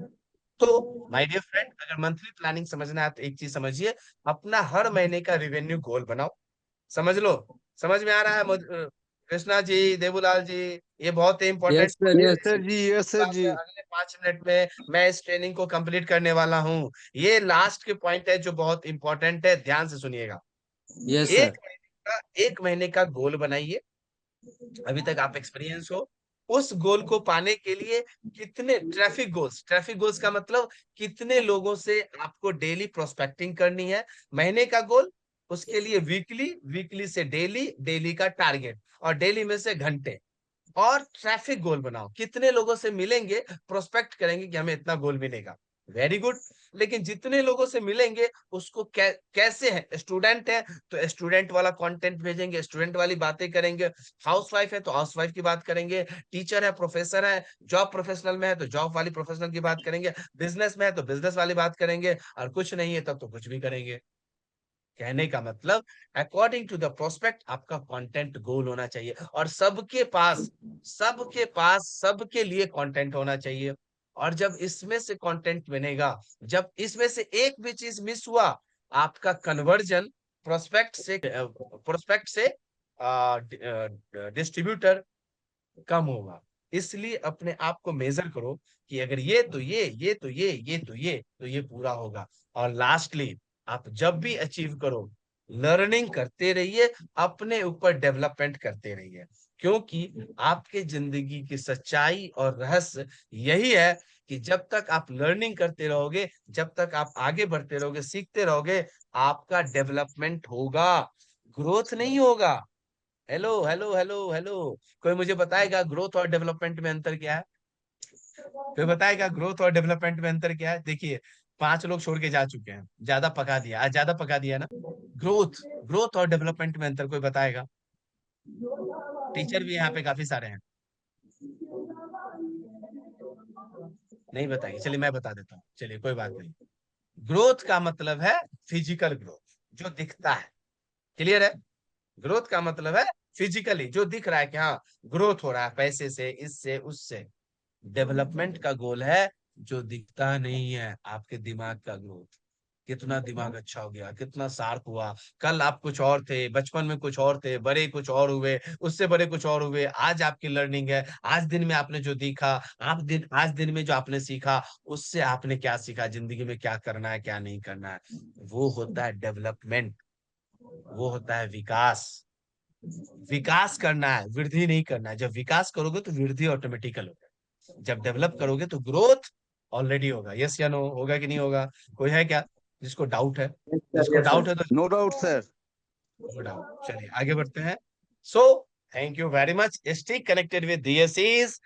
तो माय डियर फ्रेंड, अगर मंथली प्लानिंग समझना है तो एक चीज समझिए, अपना हर महीने का रेवेन्यू गोल बनाओ। समझ लो, समझ में आ रहा है कृष्णा जी, देवूलाल जी? ये बहुत ही important yes sir, yes yes sir sir. जी, यस सर जी। अगले 5 मिनट में मैं इस ट्रेनिंग को कंप्लीट करने वाला हूँ। ये लास्ट के पॉइंट है जो बहुत इंपॉर्टेंट है, ध्यान से सुनिएगा। यस एक सर। महीने का, 1 महीने का गोल बनाइए। अभी तक आप एक्सपीरियंस हो, उस गोल को पाने के लिए कितने ट्रैफिक गोल्स का मतलब कितने लोगों से आपको डेली प्रोस्पेक्टिंग करनी है। महीने का गोल, उसके लिए वीकली, वीकली से डेली, डेली का टारगेट, और डेली में से घंटे। और ट्रैफिक गोल बनाओ, कितने लोगों से मिलेंगे, प्रोस्पेक्ट करेंगे कि हमें इतना गोल मिलेगा। Very good. लेकिन जितने लोगों से मिलेंगे उसको कैसे है, स्टूडेंट है तो स्टूडेंट वाला कंटेंट भेजेंगे, स्टूडेंट वाली बातें करेंगे। हाउसवाइफ है तो हाउसवाइफ की बात करेंगे। टीचर है, प्रोफेसर है, जॉब प्रोफेशनल में है तो जॉब वाली प्रोफेशनल की बात करेंगे। बिजनेस में है तो बिजनेस वाली बात करेंगे, और कुछ नहीं है तब तो कुछ भी करेंगे। कहने का मतलब, अकॉर्डिंग टू द प्रोस्पेक्ट आपका कंटेंट गोल होना चाहिए, और सबके लिए कंटेंट होना चाहिए। और जब इसमें से कंटेंट बनेगा, जब इसमें से एक भी चीज मिस हुआ, आपका कन्वर्जन प्रोस्पेक्ट से डिस्ट्रीब्यूटर कम होगा। इसलिए अपने आप को मेजर करो कि अगर ये तो ये तो ये पूरा होगा। और लास्टली, आप जब भी अचीव करो, लर्निंग करते रहिए, अपने ऊपर डेवलपमेंट करते रहिए। क्योंकि आपके जिंदगी की सच्चाई और रहस्य यही है कि जब तक आप लर्निंग करते रहोगे, जब तक आप आगे बढ़ते रहोगे, सीखते रहोगे, आपका डेवलपमेंट होगा, ग्रोथ नहीं होगा। हेलो हेलो हेलो हेलो, कोई मुझे बताएगा ग्रोथ और डेवलपमेंट में अंतर क्या है? कोई बताएगा ग्रोथ और डेवलपमेंट में अंतर क्या है? देखिए, 5 लोग छोड़ के जा चुके हैं, ज्यादा पका दिया, आज ज्यादा पका दिया ना। ग्रोथ ग्रोथ और डेवलपमेंट में अंतर कोई बताएगा? टीचर भी यहाँ पे काफी सारे हैं, नहीं बताएंगे। चलिए मैं बता देता हूँ, चलिए कोई बात नहीं। ग्रोथ का मतलब है फिजिकल ग्रोथ, जो दिखता है। क्लियर है? ग्रोथ का मतलब है फिजिकली जो दिख रहा है कि हाँ ग्रोथ हो रहा है, पैसे से, इससे, उससे। डेवलपमेंट का गोल है जो दिखता नहीं है, आपके दिमाग का ग्रोथ। कितना दिमाग अच्छा हो गया, कितना शार्प हुआ। कल आप कुछ और थे, बचपन में कुछ और थे, बड़े कुछ और हुए, उससे बड़े कुछ और हुए। आज आपकी लर्निंग है, आज दिन में आपने जो दिखा, आज दिन में जो आपने सीखा, उससे आपने क्या सीखा, जिंदगी में क्या करना है, क्या नहीं करना है। वो होता है डेवलपमेंट, वो होता है विकास। विकास करना है, वृद्धि नहीं करना है। जब विकास करोगे तो वृद्धि ऑटोमेटिकल होगा, जब डेवलप करोगे तो ग्रोथ ऑलरेडी होगा। यस या नो, होगा कि नहीं होगा? कोई है क्या जिसको डाउट है? जिसको yes, डाउट sir. है तो no doubt sir. No doubt. चलिए आगे बढ़ते हैं। So thank you very much, stay connected with DSEs।